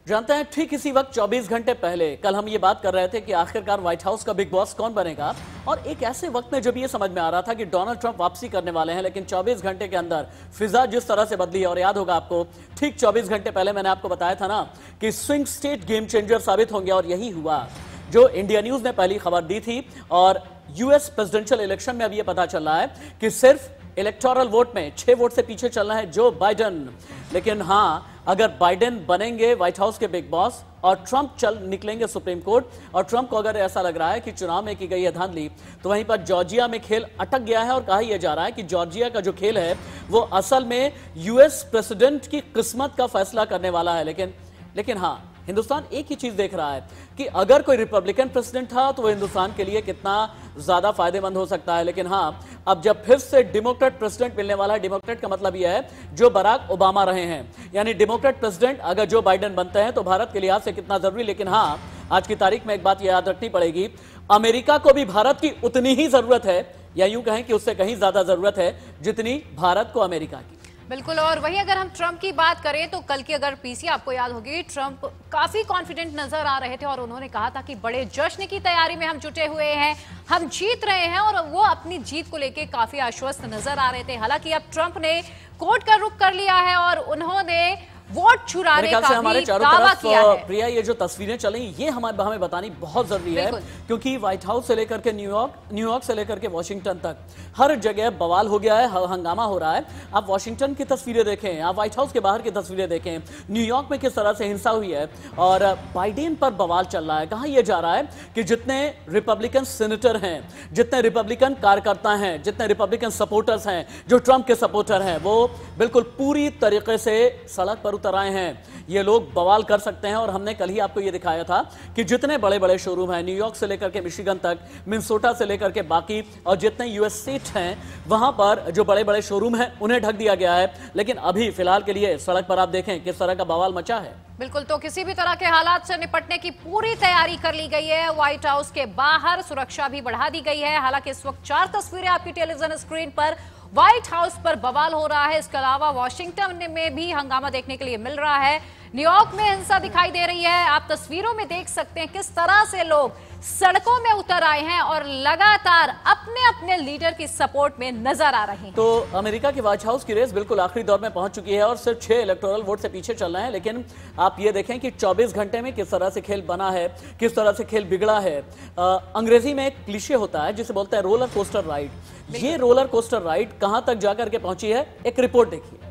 जानते हैं, ठीक इसी वक्त 24 घंटे पहले कल हम ये बात कर रहे थे कि आखिरकार व्हाइट हाउस का बिग बॉस कौन बनेगा, और एक ऐसे वक्त में जब ये समझ में आ रहा था कि डोनाल्ड ट्रंप वापसी करने वाले हैं, लेकिन 24 घंटे के अंदर फिजा जिस तरह से बदली है। और याद होगा आपको, ठीक 24 घंटे पहले मैंने आपको बताया था ना कि स्विंग स्टेट गेम चेंजर साबित होंगे, और यही हुआ जो इंडिया न्यूज ने पहली खबर दी थी। और यूएस प्रेसिडेंशियल इलेक्शन में अब यह पता चल रहा है कि सिर्फ इलेक्टोरल वोट में 6 वोट से पीछे चलना है जो बाइडेन। लेकिन हां, अगर बाइडेन बनेंगे व्हाइट हाउस के बिग बॉस और ट्रंप चल निकलेंगे सुप्रीम कोर्ट, और ट्रंप को अगर ऐसा लग रहा है कि चुनाव में की गई है धांधली, तो वहीं पर जॉर्जिया में खेल अटक गया है। और कहा यह जा रहा है कि जॉर्जिया का जो खेल है वो असल में यूएस प्रेसिडेंट की किस्मत का फैसला करने वाला है। लेकिन हां, हिंदुस्तान एक ही चीज देख रहा है कि अगर कोई रिपब्लिकन प्रेसिडेंट था तो वो हिंदुस्तान के लिए कितना ज्यादा फायदेमंद हो सकता है। लेकिन हां, अब जब फिर से डेमोक्रेट प्रेसिडेंट मिलने वाला है, डेमोक्रेट का मतलब यह है जो बराक ओबामा रहे हैं, यानी डेमोक्रेट प्रेसिडेंट अगर जो बाइडेन बनते हैं तो भारत के लिहाज से कितना जरूरी। लेकिन हां, आज की तारीख में एक बात याद रखनी पड़ेगी, अमेरिका को भी भारत की उतनी ही जरूरत है, या यूं कहें कि उससे कहीं ज्यादा जरूरत है जितनी भारत को अमेरिका की। बिल्कुल। और वहीं अगर हम ट्रंप की बात करें तो कल की अगर पीसी आपको याद होगी, ट्रंप काफी कॉन्फिडेंट नजर आ रहे थे और उन्होंने कहा था कि बड़े जश्न की तैयारी में हम जुटे हुए हैं, हम जीत रहे हैं, और वो अपनी जीत को लेकर काफी आश्वस्त नजर आ रहे थे। हालांकि अब ट्रंप ने कोर्ट का रुख कर लिया है और उन्होंने वोट चुराने का भी दावा किया है। प्रिया, ये जो तस्वीरें चली ये हमें बतानी बहुत जरूरी है, क्योंकि व्हाइट हाउस से लेकर के न्यूयॉर्क से लेकर के वॉशिंगटन तक हर जगह बवाल हो गया है, हंगामा हो रहा है। आप वॉशिंगटन की तस्वीरें देखें, आप व्हाइट हाउस के बाहर की तस्वीरें देखें, न्यूयॉर्क में किस तरह से हिंसा हुई है और बाइडेन पर बवाल चल रहा है। कहा यह जा रहा है कि जितने रिपब्लिकन सीनेटर हैं, जितने रिपब्लिकन कार्यकर्ता हैं, जितने रिपब्लिकन सपोर्टर्स हैं, जो ट्रंप के सपोर्टर हैं, वो बिल्कुल पूरी तरीके से सड़क पर उतर आए हैं। ये लोग बवाल कर सकते हैं। और हमने कल ही आपको ये दिखाया था कि जितने बड़े बड़े शोरूम हैं, न्यूयॉर्क से लेकर के मिशिगन तक, मिनेसोटा से लेकर के बाकी, और जितने यूएस स्टेट हैं, वहां पर जो बड़े बड़े शोरूम हैं उन्हें ढक दिया गया है। लेकिन अभी फिलहाल के लिए सड़क पर आप देखें किस तरह का बवाल मचा है। बिल्कुल, तो किसी भी तरह के हालात से निपटने की पूरी तैयारी कर ली गई है। व्हाइट हाउस के बाहर सुरक्षा भी बढ़ा दी गई है। हालांकि इस वक्त 4 तस्वीरें आपकी टेलीविजन स्क्रीन पर व्हाइट हाउस पर बवाल हो रहा है। इसके अलावा वॉशिंगटन में भी हंगामा देखने के लिए मिल रहा है। न्यूयॉर्क में हिंसा दिखाई दे रही है। आप तस्वीरों में देख सकते हैं किस तरह से लोग सड़कों में उतर आए हैं और लगातार अपने अपने लीडर की सपोर्ट में नजर आ रहे हैं। तो अमेरिका की व्हाइट हाउस की रेस बिल्कुल आखिरी दौर में पहुंच चुकी है और सिर्फ 6 इलेक्टोरल वोट से पीछे चल रहे हैं। लेकिन आप ये देखें कि 24 घंटे में किस तरह से खेल बना है, किस तरह से खेल बिगड़ा है। अंग्रेजी में एक क्लीशे होता है जिसे बोलते हैं रोलर कोस्टर राइड। ये रोलर कोस्टर राइड कहां तक जाकर के पहुंची है, एक रिपोर्ट देखिए।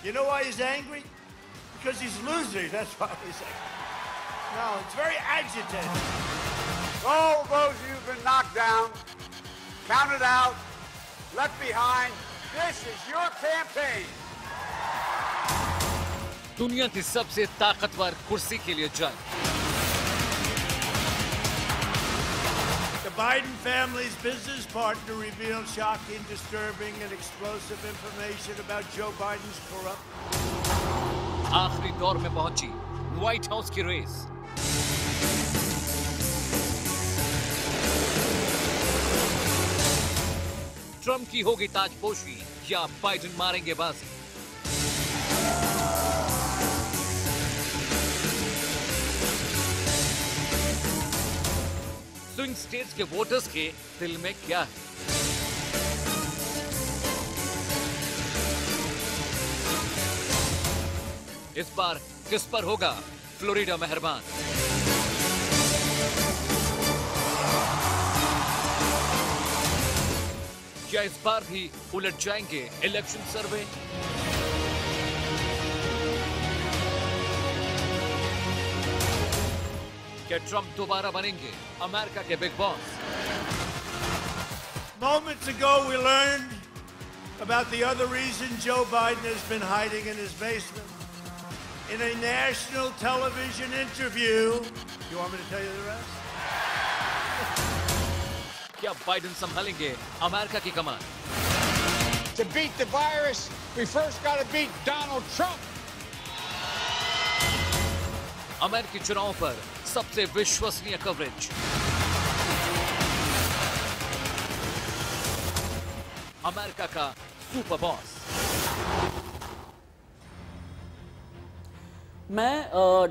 You know why he's angry? Because he's losing. That's why he's angry. No, it's very agitated. All those who've been knocked down, counted out, left behind, this is your campaign. दुनिया की सबसे ताकतवर कुर्सी के लिए जंग। The Biden family's business partner revealed shocking, disturbing, and explosive information about Joe Biden's corrupt. आखिरी दौर में पहुंची व्हाइट हाउस की रेस। ट्रंप की होगी ताजपोशी या बाइडेन मारेंगे बाजी? स्विंग स्टेट्स के वोटर्स के दिल में क्या है? इस बार किस पर होगा फ्लोरिडा मेहरबान? क्या इस बार भी उलट जाएंगे इलेक्शन सर्वे? क्या ट्रंप दोबारा बनेंगे अमेरिका के big boss? Moments ago, we learned about the other reason Joe Biden has been hiding in his basement. In a national television interview, you want me to tell you the rest? क्या Biden संभालेंगे America की कमान? To beat the virus, we first got to beat Donald Trump. अमेरिकी चुनाव पर सबसे विश्वसनीय coverage. America का super boss. मैं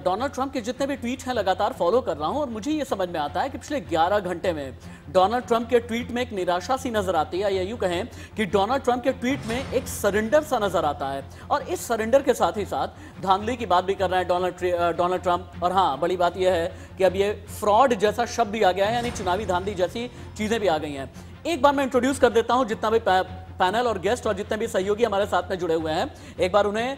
डोनाल्ड ट्रंप के जितने भी ट्वीट हैं लगातार फॉलो कर रहा हूं और मुझे ये समझ में आता है कि पिछले 11 घंटे में डोनाल्ड ट्रंप के ट्वीट में एक निराशा सी नजर आती है, या यूं कहें कि डोनाल्ड ट्रंप के ट्वीट में एक सरेंडर सा नजर आता है। और इस सरेंडर के साथ ही साथ धांधली की बात भी कर रहे हैं डोनाल्ड ट्रंप। और हाँ, बड़ी बात यह है कि अब ये फ्रॉड जैसा शब्द भी आ गया है, यानी चुनावी धांधली जैसी चीजें भी आ गई हैं। एक बार मैं इंट्रोड्यूस कर देता हूं जितना भी पैनल और गेस्ट और जितने भी सहयोगी हमारे साथ में जुड़े हुए हैं, एक बार उन्हें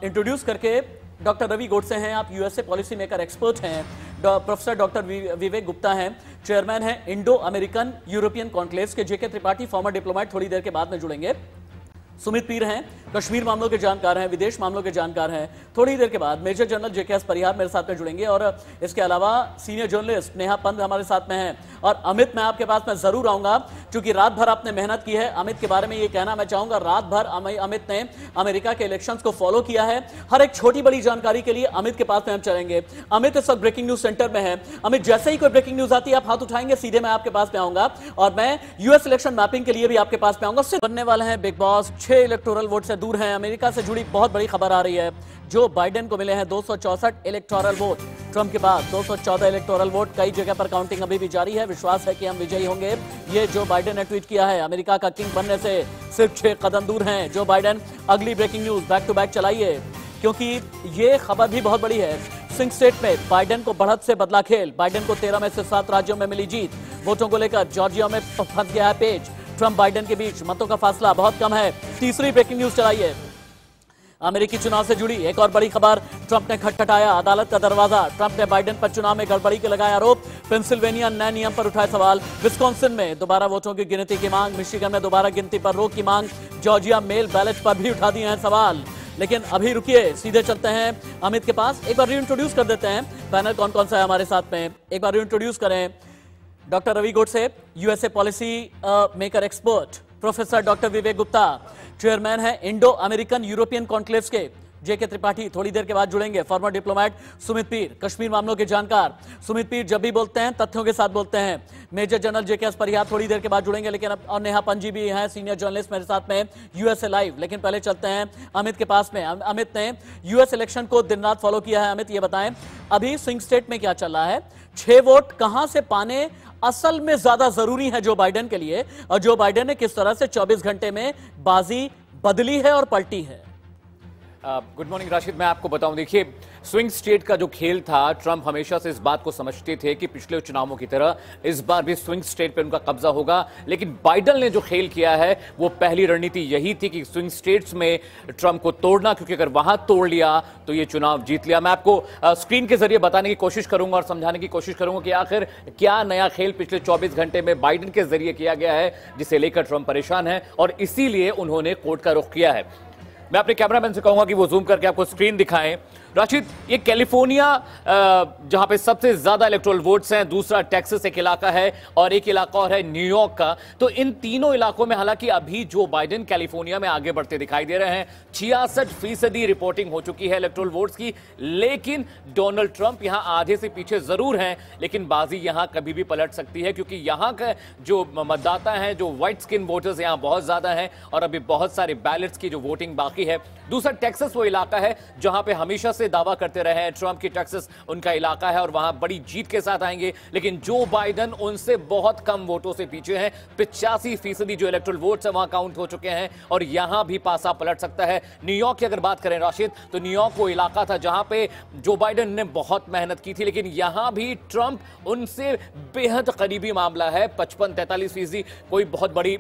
इंट्रोड्यूस करके। डॉक्टर रवि गोडसे हैं, आप यूएसए पॉलिसी मेकर एक्सपर्ट हैं। प्रोफेसर डॉक्टर विवेक गुप्ता हैं, चेयरमैन हैं इंडो अमेरिकन यूरोपियन कॉन्क्लेव्स के। जेके त्रिपाठी फॉर्मर डिप्लोमेट थोड़ी देर के बाद में जुड़ेंगे। सुमित पीर हैं, कश्मीर मामलों के जानकार हैं, विदेश मामलों के जानकार हैं। थोड़ी देर के बाद मेजर जनरल जेके परिहार मेरे साथ में जुड़ेंगे। और इसके अलावा सीनियर जर्नलिस्ट नेहा पंत हमारे साथ में हैं। और अमित, मैं आपके पास में जरूर आऊंगा क्योंकि रात भर आपने मेहनत की है। अमित के बारे में ये कहना मैं चाहूंगा, रात भर अमित ने अमेरिका के इलेक्शंस को फॉलो किया है। हर एक छोटी बड़ी जानकारी के लिए अमित के पास में हम चलेंगे। अमित इस वक्त ब्रेकिंग न्यूज सेंटर में है। अमित, जैसे ही कोई ब्रेकिंग न्यूज आती है आप हाथ उठाएंगे, सीधे मैं आपके पास में आऊंगा और मैं यूएस इलेक्शन मैपिंग के लिए भी आपके पास में आऊंगा। बनने वाले हैं बिग बॉस, 6 इलेक्टोरल वोट से दूर हैं। अमेरिका से जुड़ी बहुत बड़ी खबर आ रही है। जो बाइडेन को मिले हैं 264 इलेक्टोरल वोट, ट्रंप के बाद 214 इलेक्टोरल वोट। कई जगह पर काउंटिंग अभी भी जारी है। विश्वास है कि हम विजयी होंगे। ये जो बाइडेन ने ट्वीट किया है, अमेरिका का किंग बनने से सिर्फ 6 कदम दूर हैं जो बाइडेन। अगली breaking news back to back चलाइए क्योंकि ये खबर भी बहुत बड़ी है। स्विंग स्टेट में बाइडेन को बढ़त से बदला खेल। बाइडेन को 13 में से 7 राज्यों में मिली जीत। वोटों को लेकर जॉर्जिया में फंस गया है पेच। ट्रंप बाइडेन के बीच मतों का फासला बहुत कम है। तीसरी ब्रेकिंग न्यूज चलाइए। अमेरिकी चुनाव से जुड़ी एक और बड़ी खबर। ट्रंप ने खटखटाया अदालत का दरवाजा। ट्रंप ने बाइडेन पर चुनाव में गड़बड़ी के लगाए आरोप। पेंसिल्वेनिया नए नियम पर उठाए सवाल। विस्कॉन्सिन में दोबारा वोटों की गिनती की मांग। मिशिगन में दोबारा गिनती पर रोक की मांग। जॉर्जिया मेल बैलेट पर भी उठा दिए हैं सवाल। लेकिन अभी रुकिए, सीधे चलते हैं अमित के पास। एक बार रीइंट्रोड्यूस कर देते हैं पैनल कौन कौन सा है हमारे साथ में। एक बार रीइंट्रोड्यूस करें। Doctor Ravi Godse, USA policy maker expert. Professor doctor Vivek Gupta, chairman है इंडो अमेरिकन यूरोपियन कॉन्क्लेव्स के। जेके त्रिपाठी थोड़ी देर के बाद जुड़ेंगे। फॉर्मर डिप्लोमेट सुमित पीर, कश्मीर मामलों के जानकार। सुमित पीर जब भी बोलते हैं तथ्यों के साथ बोलते हैं। मेजर जनरल जेके परिहार थोड़ी देर के बाद जुड़ेंगे। लेकिन अब और नेहा पंजी भी हैं, सीनियर जर्नलिस्ट मेरे साथ में यूएसए लाइव। लेकिन पहले चलते हैं अमित के पास में। अमित ने यूएस इलेक्शन को दिन रात फॉलो किया है। अमित, ये बताएं अभी स्विंग स्टेट में क्या चल रहा है? 6 वोट कहां से पाने असल में ज्यादा जरूरी है जो बाइडेन के लिए, और जो बाइडेन ने किस तरह से 24 घंटे में बाजी बदली है और पलटी है? गुड मॉर्निंग राशिद, मैं आपको बताऊं, देखिए स्विंग स्टेट का जो खेल था, ट्रंप हमेशा से इस बात को समझते थे कि पिछले चुनावों की तरह इस बार भी स्विंग स्टेट पे उनका कब्जा होगा। लेकिन बाइडेन ने जो खेल किया है वो पहली रणनीति यही थी कि स्विंग स्टेट्स में ट्रंप को तोड़ना, क्योंकि अगर वहां तोड़ लिया तो ये चुनाव जीत लिया। मैं आपको स्क्रीन के जरिए बताने की कोशिश करूंगा और समझाने की कोशिश करूंगा कि आखिर क्या नया खेल पिछले 24 घंटे में बाइडेन के जरिए किया गया है जिसे लेकर ट्रंप परेशान है और इसीलिए उन्होंने कोर्ट का रुख किया है। मैं अपने कैमरामैन से कहूंगा कि वो जूम करके आपको स्क्रीन दिखाएं। राशिद, ये कैलिफोर्निया जहां पे सबसे ज्यादा इलेक्टोरल वोट्स हैं, दूसरा टेक्सास एक इलाका है और एक इलाका और है न्यूयॉर्क का। तो इन तीनों इलाकों में हालांकि अभी जो बाइडेन कैलिफोर्निया में आगे बढ़ते दिखाई दे रहे हैं। 66% रिपोर्टिंग हो चुकी है इलेक्टोरल वोट्स की, लेकिन डोनाल्ड ट्रंप यहां आधे से पीछे जरूर हैं। लेकिन बाजी यहां कभी भी पलट सकती है क्योंकि यहां का जो मतदाता हैं, जो व्हाइट स्किन वोटर्स यहां बहुत ज्यादा हैं और अभी बहुत सारे बैलेट्स की जो वोटिंग बाकी है। दूसरा टेक्सास वो इलाका है जहां पे हमेशा से दावा करते रहे हैं ट्रंप की टेक्सास उनका इलाका है और वहां बड़ी जीत के साथ आएंगे। लेकिन जो बाइडेन उनसे बहुत कम वोटों से पीछे हैं। 85% जो इलेक्टोरल वोट्स हैं वहां काउंट हो चुके हैं और यहां भी पासा पलट सकता है। न्यूयॉर्क की अगर बात करें राशिद, तो न्यूयॉर्क वो इलाका था जहां पे जो बाइडेन ने बहुत मेहनत की थी, लेकिन यहां भी ट्रंप उनसे बेहद करीबी मामला है। 55-43% कोई बहुत बड़ी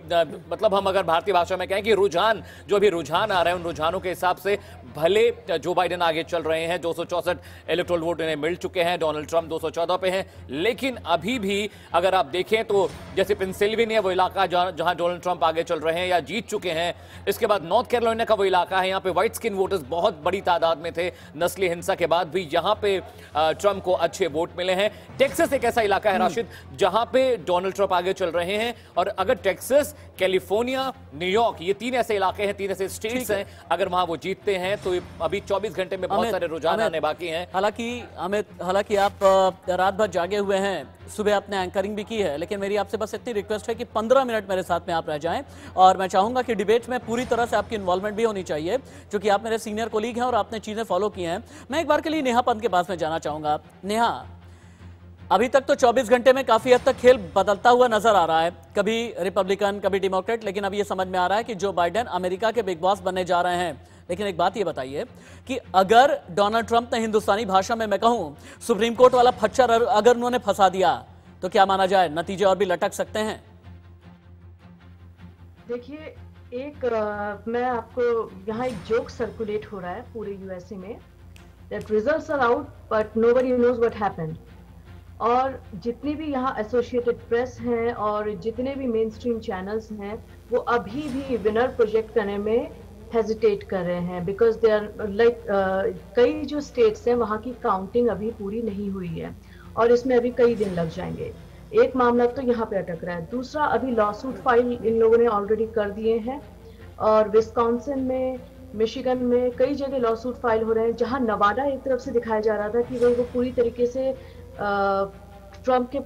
मतलब हम अगर भारतीय भाषा में कहें कि रुझान, जो अभी रुझान आ रहे हैं उन रुझानों के हिसाब से भले जो बाइडेन आगे चल रहे हैं। 264 इलेक्टोरल वोट इन्हें मिल चुके हैं, डोनाल्ड ट्रंप 214 पे हैं। लेकिन अभी भी अगर आप देखें तो जैसे पेंसिल्वेनिया वो इलाका जहां डोनाल्ड ट्रंप आगे चल रहे हैं या जीत चुके हैं। इसके बाद नॉर्थ कैरोलिना का वो इलाका है, यहां पे व्हाइट स्किन वोटर्स बहुत बड़ी तादाद में थे। नस्ली हिंसा के बाद भी यहां पे ट्रंप को अच्छे वोट मिले हैं। टेक्सास एक ऐसा इलाका है राशिद जहां पे डोनाल्ड ट्रंप आगे चल रहे हैं और अगर टेक्सास, कैलिफोर्निया, न्यूयॉर्क, ये 3 ऐसे इलाके हैं, 3 ऐसे स्टेट्स हैं, अगर वहां वो जीतते हैं तो अभी 24 घंटे में बहुत सारे रुझान आने बाकी हैं। हालांकि आप रात भर जागे हुए हैं, सुबह आपने एंकरिंग भी की है, लेकिन मेरी आपसे बस इतनी रिक्वेस्ट है कि 15 मिनट मेरे साथ में आप रह जाएं और मैं चाहूंगा कि डिबेट में पूरी तरह से आपकी इन्वॉल्वमेंट भी होनी चाहिए, क्योंकि आप मेरे सीनियर कोलीग हैं और आपने चीजें फॉलो की हैं। मैं एक बार के लिए नेहा पंत के पास में जाना चाहूंगा। नेहा, अभी तक तो 24 घंटे में काफी हद तक खेल बदलता हुआ नजर आ रहा है, कभी रिपब्लिकन कभी डेमोक्रेट, लेकिन अब ये समझ में आ रहा है कि जो बाइडेन अमेरिका के बिग बॉस बनने जा रहे हैं। लेकिन एक बात ये बताइए कि अगर डोनाल्ड ट्रंप ने हिंदुस्तानी भाषा में मैं कहूं सुप्रीम कोर्ट वाला फच्चर अगर उन्होंने फंसा दिया तो क्या माना जाए, नतीजे और भी लटक सकते हैं? देखिए, मैं आपको यहाँ एक जोक सर्कुलेट हो रहा है पूरे यूएसए में, that results are out but nobody knows what happened। और जितनी भी यहाँ एसोसिएटेड प्रेस हैं और जितने भी मेन स्ट्रीम चैनल्स हैं वो अभी भी विनर प्रोजेक्ट करने में हेजिटेट कर रहे हैं, बिकॉज दे आर लाइक कई जो स्टेट्स हैं वहाँ की काउंटिंग अभी पूरी नहीं हुई है और इसमें अभी कई दिन लग जाएंगे। एक मामला तो यहाँ पे अटक रहा है, दूसरा अभी लॉसूट फाइल इन लोगों ने ऑलरेडी कर दिए हैं और विस्कॉन्सिन में, मिशिगन में कई जगह लॉसूट फाइल हो रहे हैं, जहां नवाडा एक तरफ से दिखाया जा रहा था कि वो पूरी तरीके से ट्रम्प के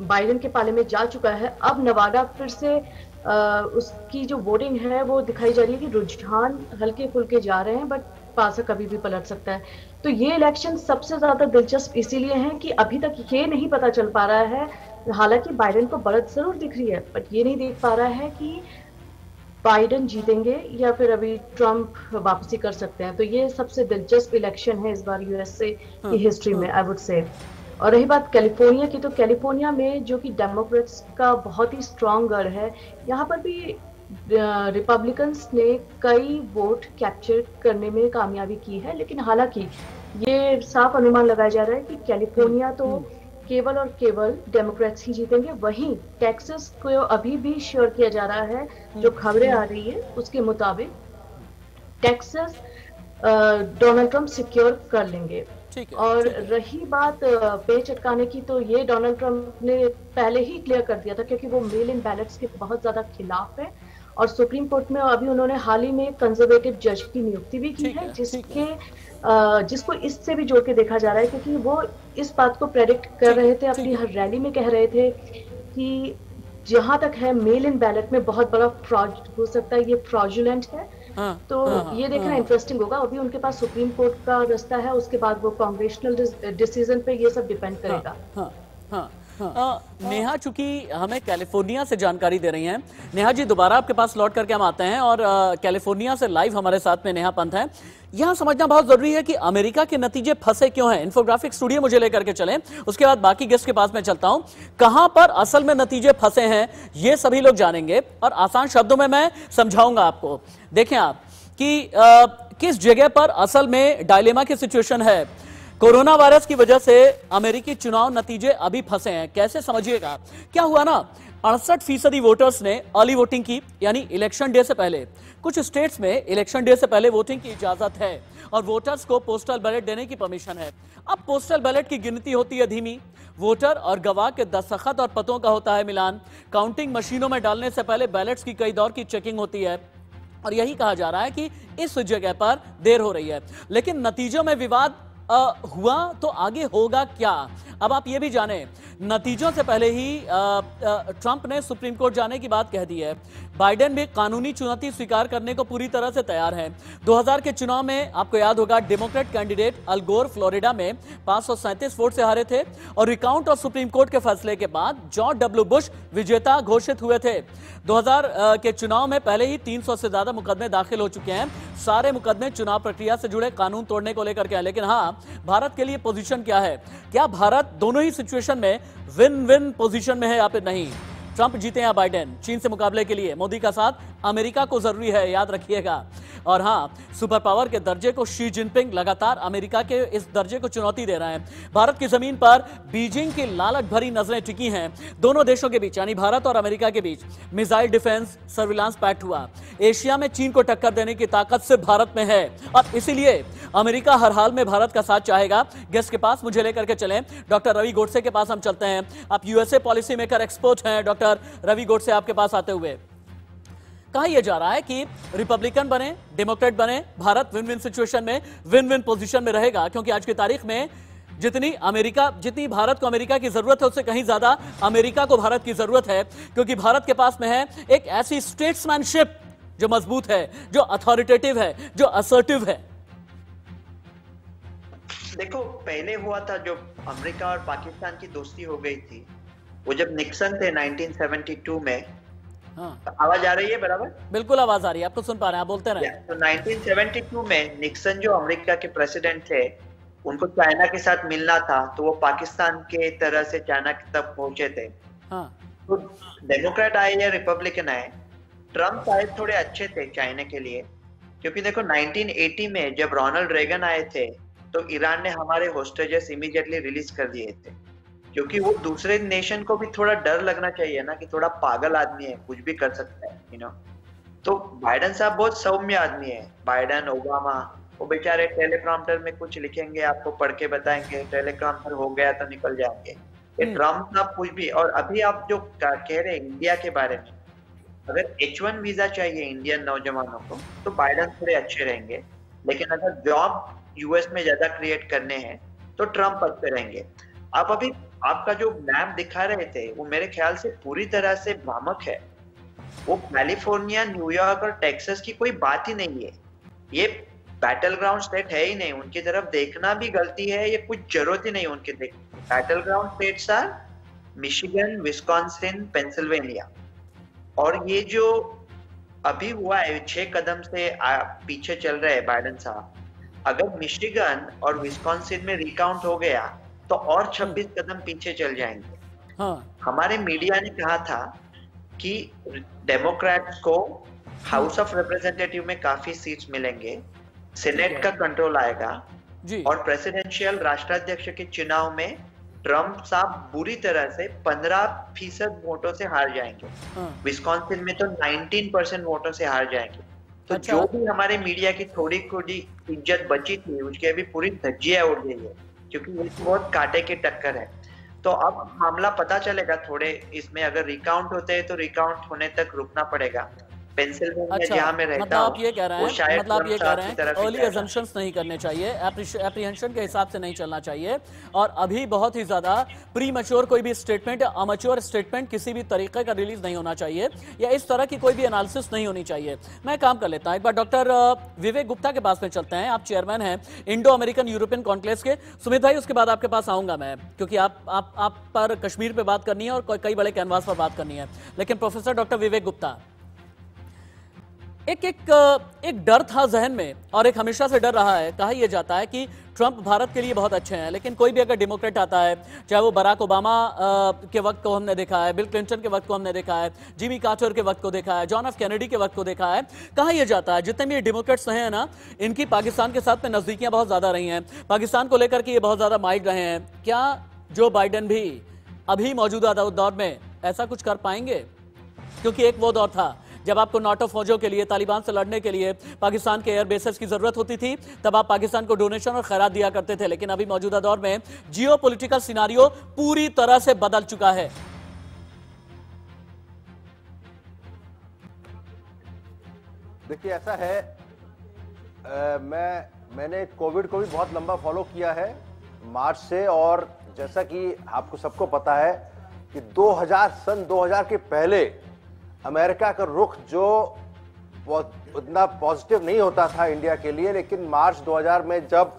बाइडेन के पाले में जा चुका है। अब नवाडा फिर से उसकी जो वोटिंग है वो दिखाई जा रही है कि रुझान हल्के फुल्के जा रहे हैं, बट पासा कभी भी पलट सकता है। तो ये इलेक्शन सबसे ज्यादा दिलचस्प इसीलिए है कि अभी तक ये नहीं पता चल पा रहा है, हालांकि बाइडेन को बढ़त जरूर दिख रही है, बट ये नहीं देख पा रहा है कि बाइडेन जीतेंगे या फिर अभी ट्रम्प वापसी कर सकते हैं। तो ये सबसे दिलचस्प इलेक्शन है इस बार यूएसए की हिस्ट्री में, आई वुड से। और रही बात कैलिफोर्निया की, तो कैलिफोर्निया में जो कि डेमोक्रेट्स का बहुत ही स्ट्रॉन्ग गढ़ है, यहाँ पर भी रिपब्लिकन्स ने कई वोट कैप्चर करने में कामयाबी की है, लेकिन हालांकि ये साफ अनुमान लगाया जा रहा है कि कैलिफोर्निया तो केवल और केवल डेमोक्रेट्स ही जीतेंगे। वहीं टेक्सास को अभी भी श्योर किया जा रहा है, जो खबरें आ रही है उसके मुताबिक टेक्सास डोनाल्ड ट्रंप सिक्योर कर लेंगे। और रही बात पे चटकाने की, तो ये डोनाल्ड ट्रंप ने पहले ही क्लियर कर दिया था, क्योंकि वो मेल इन बैलेट्स के बहुत ज्यादा खिलाफ है और सुप्रीम कोर्ट में अभी उन्होंने हाल ही में कंजर्वेटिव जज की नियुक्ति भी की है, जिसको इससे भी जोड़ के देखा जा रहा है, क्योंकि वो इस बात को प्रेडिक्ट कर रहे थे, अपनी हर रैली में कह रहे थे कि जहां तक है मेल इन बैलेट में बहुत बड़ा फ्रॉड हो सकता है, ये फ्रॉडुलेंट है। तो ये देखना इंटरेस्टिंग होगा। अभी उनके पास सुप्रीम कोर्ट का रास्ता है, उसके बाद वो कांग्रेशनल डिसीजन पे ये सब डिपेंड करेगा। नेहा, चूंकि हमें कैलिफोर्निया से जानकारी दे रही हैं, नेहा जी दोबारा आपके पास लौट करके हम आते हैं और कैलिफोर्निया से लाइव हमारे साथ में नेहा पंत हैं। यहां समझना बहुत जरूरी है कि अमेरिका के नतीजे फंसे क्यों हैं। इन्फोग्राफिक स्टूडियो मुझे लेकर के चलें, उसके बाद बाकी गेस्ट के पास में चलता हूं। कहां पर असल में नतीजे फंसे हैं ये सभी लोग जानेंगे और आसान शब्दों में मैं समझाऊंगा आपको। देखें आप कि किस जगह पर असल में डायलेमा की सिचुएशन है। कोरोना वायरस की वजह से अमेरिकी चुनाव नतीजे अभी फंसे हैं। कैसे, समझिएगा। क्या हुआ ना, 68% वोटर्स ने अर्ली वोटिंग की, यानी इलेक्शन डे से पहले। कुछ स्टेट्स में इलेक्शन डे से पहले वोटिंग की इजाजत है और वोटर्स को पोस्टल बैलेट देने की परमिशन है। अब पोस्टल बैलेट की गिनती होती है धीमी, वोटर और गवाह के दस्तखत और पतों का होता है मिलान, काउंटिंग मशीनों में डालने से पहले बैलेट्स की कई दौर की चेकिंग होती है और यही कहा जा रहा है कि इस जगह पर देर हो रही है। लेकिन नतीजों में विवाद हुआ तो आगे होगा क्या, अब आप ये भी जानें। नतीजों से पहले ही ट्रंप ने सुप्रीम कोर्ट जाने की बात कह दी है। बाइडेन भी कानूनी चुनौती स्वीकार करने को पूरी तरह से तैयार है। 2000 के चुनाव में आपको याद होगा, डेमोक्रेट कैंडिडेट अल गोर फ्लोरिडा में 537 वोट से हारे थे और रिकाउंट और सुप्रीम कोर्ट के फैसले के बाद जॉर्ज डब्ल्यू बुश विजेता घोषित हुए थे। 2000 के चुनाव में पहले ही 300 से ज्यादा मुकदमे दाखिल हो चुके हैं। सारे मुकदमे चुनाव प्रक्रिया से जुड़े कानून तोड़ने को लेकर के हैं। लेकिन हाँ, भारत के लिए पोजीशन क्या है? क्या भारत दोनों ही सिचुएशन में विन विन पोजीशन में है या फिर नहीं? ट्रंप जीते या बाइडेन, चीन से मुकाबले के लिए मोदी का साथ अमेरिका को जरूरी है, याद रखिएगा। और हाँ, सुपर पावर के दर्जे को शी जिनपिंग लगातार अमेरिका के इस दर्जे को चुनौती दे रहे हैं। भारत की जमीन पर बीजिंग की लालच भरी नजरें टिकी हैं। दोनों देशों के बीच, यानी भारत और अमेरिका के बीच मिसाइल डिफेंस सर्विलांस पैक्ट हुआ। एशिया में चीन को टक्कर देने की ताकत सिर्फ भारत में है और इसीलिए अमेरिका हर हाल में भारत का साथ चाहेगा। गेस्ट के पास मुझे लेकर के चलें, डॉक्टर रवि गोडसे के पास हम चलते हैं। आप यूएसए पॉलिसी मेकर एक्सपर्ट हैं डॉक्टर रवि गोडसे, आपके पास आते हुए कहा यह जा रहा है कि रिपब्लिकन बने, डेमोक्रेट बने, भारत विन विन सिचुएशन में, विन विन पोजीशन में रहेगा, क्योंकि आज की तारीख में जितनी भारत को अमेरिका की जरूरत है उससे कहीं ज्यादा अमेरिका को भारत की जरूरत है, क्योंकि भारत के पास में है एक ऐसी स्टेट्समैनशिप जो मजबूत है, जो अथॉरिटेटिव है, जो असर्टिव है। देखो, पहले हुआ था जो अमेरिका और पाकिस्तान की दोस्ती हो गई थी, वो जब निक्सन थे 1972 में। हाँ। आवाज आ रही है बराबर? बिल्कुल आवाज आ रही है, आपको सुन पा रहे हैं, आप बोलते रहे। तो 1972 में निक्सन जो अमेरिका के प्रेसिडेंट थे, उनको चाइना के साथ मिलना था, तो वो पाकिस्तान के तरह से चाइना तक पहुंचे थे। हाँ। तो डेमोक्रेट आए या रिपब्लिकन आए, ट्रम्प आए थोड़े अच्छे थे चाइना के लिए, क्योंकि देखो 1980 में जब रोनाल्ड रेगन आए थे तो ईरान ने हमारे होस्टेजेस इमीडिएटली रिलीज कर दिए थे, क्योंकि वो दूसरे नेशन को भी थोड़ा डर लगना चाहिए ना कि थोड़ा पागल आदमी है, कुछ भी कर सकता है, यू नो। तो बाइडेन साहब बहुत सौम्य आदमी है, बाइडेन, ओबामा, वो बेचारे टेलीप्रॉम्प्टर में कुछ लिखेंगे, आपको पढ़ के बताएंगे, टेलीप्रॉम्प्टर हो गया तो निकल जाएंगे। ये ट्रम्प साहब कुछ भी। और अभी आप जो कह रहे हैं इंडिया के बारे में, अगर H1 वीजा चाहिए इंडियन नौजवानों को तो बाइडेन थोड़े अच्छे रहेंगे, लेकिन अगर जॉब यूएस में ज्यादा क्रिएट करने हैं तो ट्रम्प अच्छे रहेंगे। आप अभी आपका जो मैप दिखा रहे थे वो मेरे ख्याल से पूरी तरह से भ्रामक है। वो कैलिफोर्निया, न्यूयॉर्क और टेक्सास की कोई बात ही नहीं है, ये बैटल ग्राउंड स्टेट है ही नहीं, उनकी तरफ देखना भी गलती है, ये कुछ जरूरत ही नहीं उनके देखने। Battle ground states are Michigan, Wisconsin, Pennsylvania. और ये जो अभी हुआ है 6 कदम से पीछे चल रहे हैं बाइडेन साहब, अगर मिशिगन और विस्कॉन्सिन में रिकाउंट हो गया तो और 26 कदम पीछे चल जाएंगे। हाँ। हमारे मीडिया ने कहा था कि डेमोक्रेट्स को हाउस ऑफ रिप्रेजेंटेटिव में काफी सीट्स मिलेंगे, सेनेट का कंट्रोल आएगा जी। और प्रेसिडेंशियल राष्ट्राध्यक्ष के चुनाव में ट्रम्प साहब बुरी तरह से 15% वोटों से हार जाएंगे। हाँ। विस्कॉन्सिन में तो 19% वोटों से हार जाएंगे। तो अच्छा। जो भी हमारे मीडिया की थोड़ी इज्जत बची थी उसकी अभी पूरी धज्जियां उड़ गई है, क्योंकि ये बहुत कांटे की टक्कर है। तो अब मामला पता चलेगा थोड़े इसमें, अगर रिकाउंट होते हैं तो रिकाउंट होने तक रुकना पड़ेगा। पेंसिल्वेनिया जहां में रहता मतलब आप ये कह रहे हैं, मतलब आप ये कह रहे हैं अर्ली अजम्पशंस नहीं करने चाहिए, एप्रीहेंशन के हिसाब से नहीं चलना चाहिए, और अभी बहुत ही ज्यादा प्री मैच्योर कोई भी स्टेटमेंट या अमैच्योर स्टेटमेंट किसी भी तरीके का रिलीज नहीं होना चाहिए, या इस तरह की कोई भी एनालिसिस नहीं होनी चाहिए। मैं काम कर लेता हूं, एक बार डॉक्टर विवेक गुप्ता के पास में चलते हैं। आप चेयरमैन हैं इंडो अमेरिकन यूरोपियन कॉन्क्लेव के। सुमित भाई, उसके बाद आपके पास आऊंगा मैं, क्योंकि आप पर कश्मीर पे बात करनी है और कई बड़े कैनवास पर बात करनी है। लेकिन प्रोफेसर डॉक्टर विवेक गुप्ता, एक डर था जहन में, और एक हमेशा से डर रहा है। कहा यह जाता है कि ट्रंप भारत के लिए बहुत अच्छे हैं, लेकिन कोई भी अगर डेमोक्रेट आता है, चाहे वो बराक ओबामा के वक्त को हमने देखा है, बिल क्लिंटन के वक्त को हमने देखा है, जिमी कार्टर के वक्त को देखा है, जॉन एफ कैनेडी के वक्त को देखा है, कहा यह जाता है जितने भी डेमोक्रेट्स रहे हैं ना, इनकी पाकिस्तान के साथ में नजदीकियां बहुत ज्यादा रही हैं, पाकिस्तान को लेकर के ये बहुत ज्यादा माइल्ड रहे हैं। क्या जो बाइडेन भी अभी मौजूदा दौर में ऐसा कुछ कर पाएंगे? क्योंकि एक वो दौर था जब आपको नाटो फौजों के लिए, तालिबान से लड़ने के लिए पाकिस्तान के एयर बेसेस की जरूरत होती थी, तब आप पाकिस्तान को डोनेशन और खैरात दिया करते थे। लेकिन अभी मौजूदा दौर में जियोपॉलिटिकल सिनारियो पूरी तरह से बदल चुका है। देखिए, ऐसा है, मैंने कोविड को भी बहुत लंबा फॉलो किया है मार्च से, और जैसा कि आपको सबको पता है कि 2000 के पहले अमेरिका का रुख जो उतना पॉजिटिव नहीं होता था इंडिया के लिए, लेकिन मार्च 2000 में जब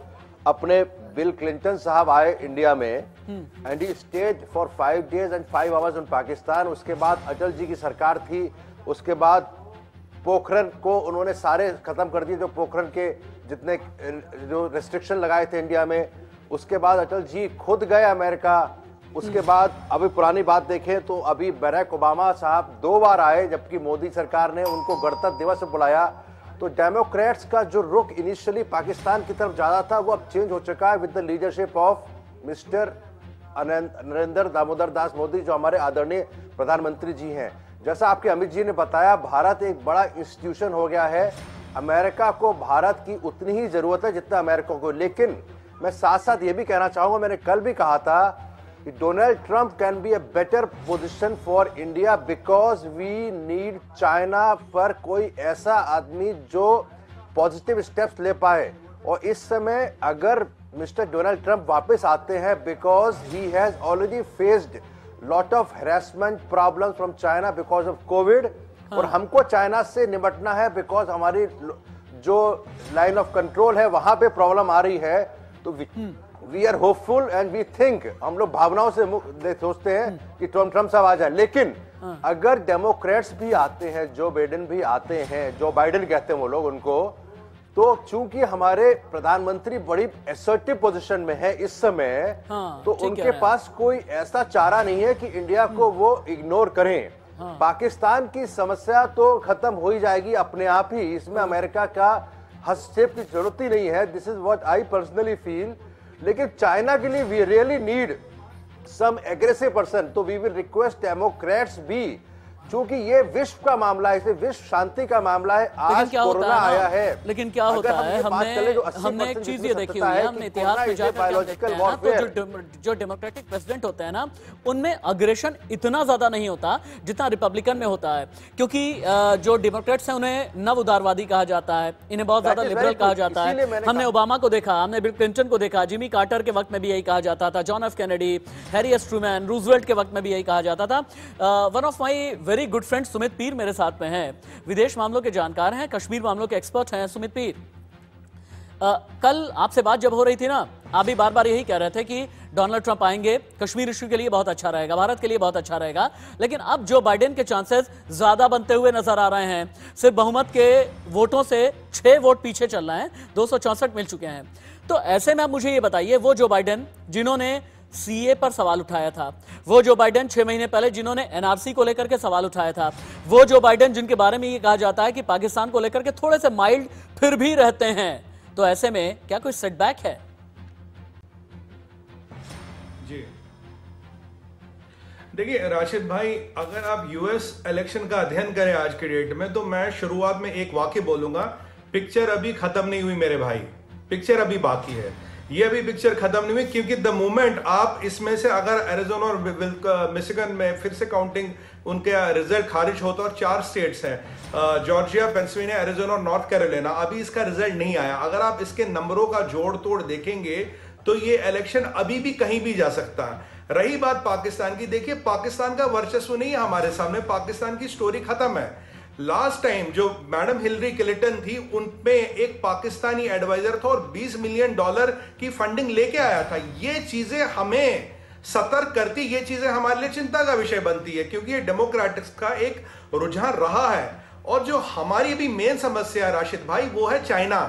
अपने बिल क्लिंटन साहब आए इंडिया में, and he stayed for 5 days and 5 hours इन पाकिस्तान, उसके बाद अटल जी की सरकार थी, उसके बाद पोखरन को उन्होंने सारे खत्म कर दिए, जो पोखरन के जितने जो रेस्ट्रिक्शन लगाए थे इंडिया में, उसके बाद अटल जी खुद गए अमेरिका, उसके बाद अभी पुरानी बात देखें तो अभी बराक ओबामा साहब 2 बार आए, जबकि मोदी सरकार ने उनको गणतंत्र दिवस से बुलाया। तो डेमोक्रेट्स का जो रुख इनिशियली पाकिस्तान की तरफ ज्यादा था, वो अब चेंज हो चुका है with the leadership of mister Narendra Damodar Das Modi, जो हमारे आदरणीय प्रधानमंत्री जी हैं। जैसा आपके अमित जी ने बताया, भारत एक बड़ा इंस्टीट्यूशन हो गया है, अमेरिका को भारत की उतनी ही जरूरत है जितना अमेरिका को। लेकिन मैं साथ साथ ये भी कहना चाहूंगा, मैंने कल भी कहा था कि Donald Trump can be a better position for India because we need China पर कोई ऐसा आदमी जो पॉजिटिव स्टेप्स ले पाए। और इस समय अगर मिस्टर डोनाल्ड ट्रंप वापस आते हैं because he has already faced lot of harassment problems from China because of Covid, और हमको चाइना से निपटना है बिकॉज हमारी जो लाइन ऑफ कंट्रोल है वहां पे प्रॉब्लम आ रही है। तो we are hopeful and we think, हम लोग भावनाओं से सोचते हैं कि ट्रंप साहब आ जाए, लेकिन अगर डेमोक्रेट्स भी आते हैं, जो बाइडेन भी आते हैं, जो बाइडेन कहते हैं वो लोग उनको, तो चूंकि हमारे प्रधानमंत्री बड़ी असर्टिव पोजीशन में है इस समय, तो उनके पास कोई ऐसा चारा नहीं है कि इंडिया को वो इग्नोर करें। पाकिस्तान की समस्या तो खत्म हो ही जाएगी अपने आप ही, इसमें अमेरिका का हस्तक्षेप की जरूरत ही नहीं है। This is what I personally feel. लेकिन चाइना के लिए we really need some aggressive person, तो वी विल रिक्वेस्ट डेमोक्रेट्स भी, क्योंकि ये विश्व का मामला है, इसे विश्व शांति का मामला है। आज कोरोना आया है, लेकिन क्या होता है, हमने एक चीज ये देखी हुई है, हमने इतिहास में जाकर देखते हैं ना, तो जो डेमोक्रेटिक प्रेसिडेंट होते हैं ना, उनमें अग्रेशन इतना ज्यादा नहीं होता जितना रिपब्लिकन में होता है, क्योंकि जो डेमोक्रेट्स हैं उन्हें नव उदारवादी कहा जाता है, इन्हें बहुत ज्यादा लिबरल कहा जाता है। हमने ओबामा को देखा, हमने बिल क्लिंटन को देखा, जिमी कार्टर के वक्त में भी यही कहा जाता था, John F Kennedy, Harry S Trueman, Roosevelt के वक्त में भी यही कहा जाता था। One of my very good friend Sumit पीर मेरे साथ में हैं, विदेश मामलों के जानकार हैं, कश्मीर मामलों के एक्सपर्ट हैं। सुमित पीर, कल आपसे बात जब हो रही थी ना, आप भी बार बार यही कह रहे थे कि डोनाल्ड ट्रंप आएंगे, कश्मीर इश्यू के लिए बहुत अच्छा रहेगा, भारत के लिए बहुत अच्छा रहेगा, लेकिन अब जो बाइडेन के चांसेस ज्यादा बनते हुए नजर आ रहे हैं। सिर्फ बहुमत के वोटों से 6 वोट पीछे चल रहे हैं, 264 मिल चुके हैं। तो ऐसे में आप मुझे ये बताइए, वो जो बाइडेन जिन्होंने सीए पर सवाल उठाया था, वो जो बाइडेन 6 महीने पहले जिन्होंने एनआरसी को लेकर के सवाल उठाया था, वो जो बाइडेन जिनके बारे में ये कहा जाता है कि पाकिस्तान को लेकर के थोड़े से माइल्ड फिर भी रहते हैं, तो ऐसे में क्या कोई सेटबैक है? जी देखिए राशिद भाई, अगर आप यूएस इलेक्शन का अध्ययन करें आज के डेट में, तो मैं शुरुआत में एक वाक्य बोलूंगा, पिक्चर अभी खत्म नहीं हुई मेरे भाई, पिक्चर अभी बाकी है। ये अभी पिक्चर खत्म नहीं हुई, क्योंकि द मोमेंट आप इसमें से अगर एरिजोना और मिशिगन में फिर से काउंटिंग उनके रिजल्ट खारिज होता, और 4 स्टेट्स हैं, जॉर्जिया, पेंसिल्वेनिया, एरिजोना और नॉर्थ कैरोलिना, अभी इसका रिजल्ट नहीं आया। अगर आप इसके नंबरों का जोड़ तोड़ देखेंगे तो ये इलेक्शन अभी भी कहीं भी जा सकता है। रही बात पाकिस्तान की, देखिए पाकिस्तान का वर्चस्व नहीं है हमारे सामने, पाकिस्तान की स्टोरी खत्म है। लास्ट टाइम जो मैडम हिलरी क्लिंटन थी, उनपे एक पाकिस्तानी एडवाइजर था और $20 मिलियन की फंडिंग लेके आया था। ये चीजें हमें सतर्क करती, ये चीजें हमारे लिए चिंता का विषय बनती है, क्योंकि ये डेमोक्रेटिक्स का एक रुझान रहा है। और जो हमारी अभी मेन समस्या है राशिद भाई, वो है चाइना।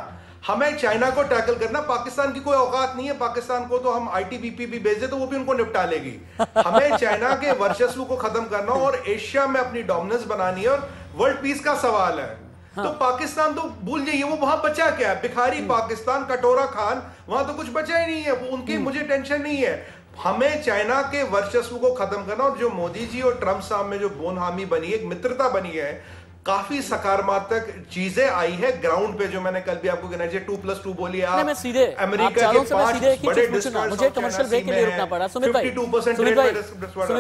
हमें चाइना को टैकल करना, पाकिस्तान की कोई औकात नहीं है, पाकिस्तान को तो हम आईटीबीपी भी भेज दे तो वो भी उनको निपटा लेगी। हमें चाइना के वर्चस्व को खत्म करना और एशिया में अपनी डोमिनेंस बनानी है, और वर्ल्ड पीस का सवाल है। तो पाकिस्तान तो भूल जाइए, वो वहां बचा क्या है? भिखारी पाकिस्तान, कटोरा खान, वहां तो कुछ बचा ही नहीं है, उनकी मुझे टेंशन नहीं है। हमें चाइना के वर्चस्व को खत्म करना, और जो मोदी जी और ट्रंप साहब में जो बोन हामी बनी है, एक मित्रता बनी है, काफी सकारात्मक चीजें आई है ग्राउंड पे, जो मैंने कल भी आपको कहना चाहिए 2+2 बोलिए आप। मैं सीधे अमेरिका के 5 बड़े डिस्ट्रॉयर्स, मुझे कमर्शियल ब्रेक के लिए रुकना पड़ा। सुमित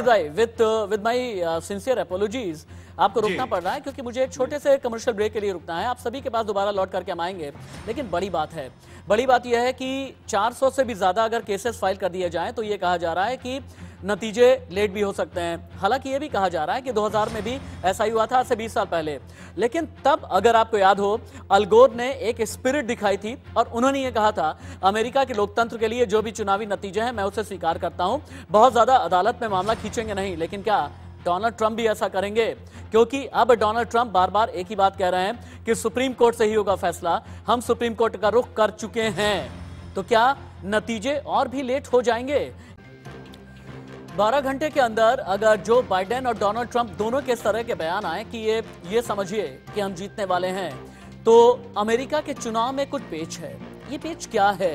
भाई विद माय सिंसियर अपॉलॉजीज, आपको रुकना पड़ रहा है क्योंकि मुझे एक छोटे से कमर्शियल ब्रेक के लिए रुकना है। आप सभी के पास दोबारा लौट करके हम आएंगे, लेकिन बड़ी बात यह है कि 400 से भी ज्यादा अगर केसेस फाइल कर दिए जाएं तो ये कहा जा रहा है कि नतीजे लेट भी हो सकते हैं। हालांकि ये भी कहा जा रहा है कि 2000 में भी ऐसा ही हुआ था, आज से 20 साल पहले। लेकिन तब अगर आपको याद हो, अल गोर ने एक स्पिरिट दिखाई थी और उन्होंने ये कहा था, अमेरिका के लोकतंत्र के लिए जो भी चुनावी नतीजे हैं मैं उसे स्वीकार करता हूं, बहुत ज्यादा अदालत में मामला खींचेंगे नहीं। लेकिन क्या डोनाल्ड ट्रंप भी ऐसा करेंगे? क्योंकि अब डोनाल्ड ट्रंप बार बार एक ही बात कह रहे हैं कि सुप्रीम कोर्ट से ही होगा फैसला, हम सुप्रीम कोर्ट का रुख कर चुके हैं। तो क्या नतीजे और भी लेट हो जाएंगे? 12 घंटे के अंदर अगर जो बाइडेन और डोनाल्ड ट्रंप दोनों के इस तरह के बयान आए कि ये समझिए कि हम जीतने वाले हैं, तो अमेरिका के चुनाव में कुछ पेच है। ये पेच क्या है?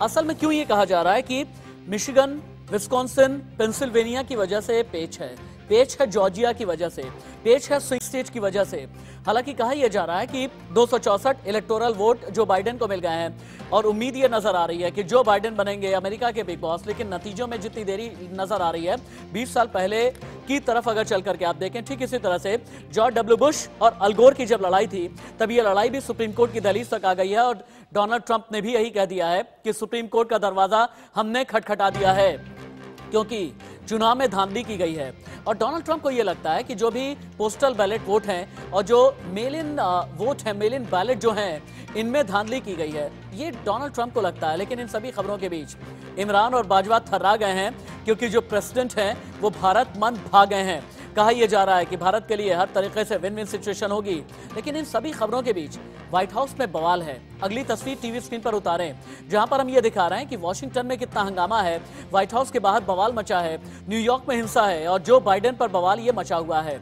असल में क्यों ये कहा जा रहा है कि मिशिगन, विस्कॉन्सिन, पेंसिल्वेनिया की वजह से पेच है? पेच है जॉर्जिया की वजह से, पेच है स्विंग स्टेट की वजह से। हालांकि कहा यह जा रहा है कि 264 इलेक्टोरल वोट जो बाइडेन को मिल गए हैं और उम्मीद ये नजर आ रही है कि जो बाइडेन बनेंगे अमेरिका के बिग बॉस। लेकिन नतीजों में जितनी देरी नजर आ रही है 20 साल पहले की तरफ अगर चल करके आप देखें, ठीक इसी तरह से जॉर्ज डब्ल्यू बुश और अल गोर की जब लड़ाई थी तब ये लड़ाई भी सुप्रीम कोर्ट की दहलीज तक आ गई है और डोनाल्ड ट्रंप ने भी यही कह दिया है कि सुप्रीम कोर्ट का दरवाजा हमने खटखटा दिया है क्योंकि चुनाव में धांधली की गई है। और डोनाल्ड ट्रंप को यह लगता है कि जो भी पोस्टल बैलेट वोट हैं और जो मेल इन वोट हैं, मेल इन बैलेट जो हैं, इनमें धांधली की गई है, ये डोनाल्ड ट्रंप को लगता है। लेकिन इन सभी खबरों के बीच इमरान और बाजवा थर्रा गए हैं क्योंकि जो प्रेसिडेंट हैं वो भारत मंद भाग गए हैं। कहा यह जा रहा है कि भारत के लिए हर तरीके से विन विन सिचुएशन होगी। लेकिन इन सभी खबरों के बीच व्हाइट हाउस में बवाल है। अगली तस्वीर टीवी स्क्रीन पर उतारें जहां पर हम ये दिखा रहे हैं कि वॉशिंगटन में कितना हंगामा है, व्हाइट हाउस के बाहर बवाल मचा है, न्यूयॉर्क में हिंसा है और जो बाइडेन पर बवाल ये मचा हुआ है।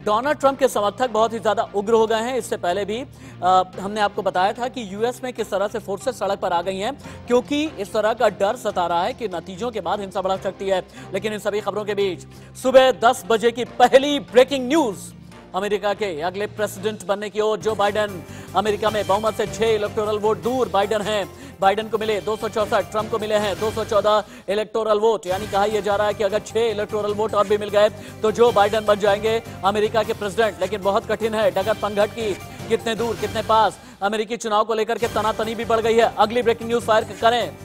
डोनाल्ड ट्रंप के समर्थक बहुत ही ज्यादा उग्र हो गए हैं। इससे पहले भी हमने आपको बताया था कि यूएस में किस तरह से फोर्सेस सड़क पर आ गई हैं क्योंकि इस तरह का डर सता रहा है कि नतीजों के बाद हिंसा भड़क सकती है। लेकिन इन सभी खबरों के बीच सुबह 10 बजे की पहली ब्रेकिंग न्यूज, अमेरिका के अगले प्रेसिडेंट बनने की ओर जो बाइडेन अमेरिका में बहुमत से 6 इलेक्टोरल वोट दूर बाइडेन हैं। बाइडेन को मिले 264, ट्रंप को मिले हैं 214 इलेक्टोरल वोट। यानी कहा यह जा रहा है कि अगर 6 इलेक्टोरल वोट और भी मिल गए तो जो बाइडेन बन जाएंगे अमेरिका के प्रेसिडेंट। लेकिन बहुत कठिन है डगर पंघट की, कितने दूर कितने पास। अमेरिकी चुनाव को लेकर के तनातनी भी बढ़ गई है। अगली ब्रेकिंग न्यूज फायर करें।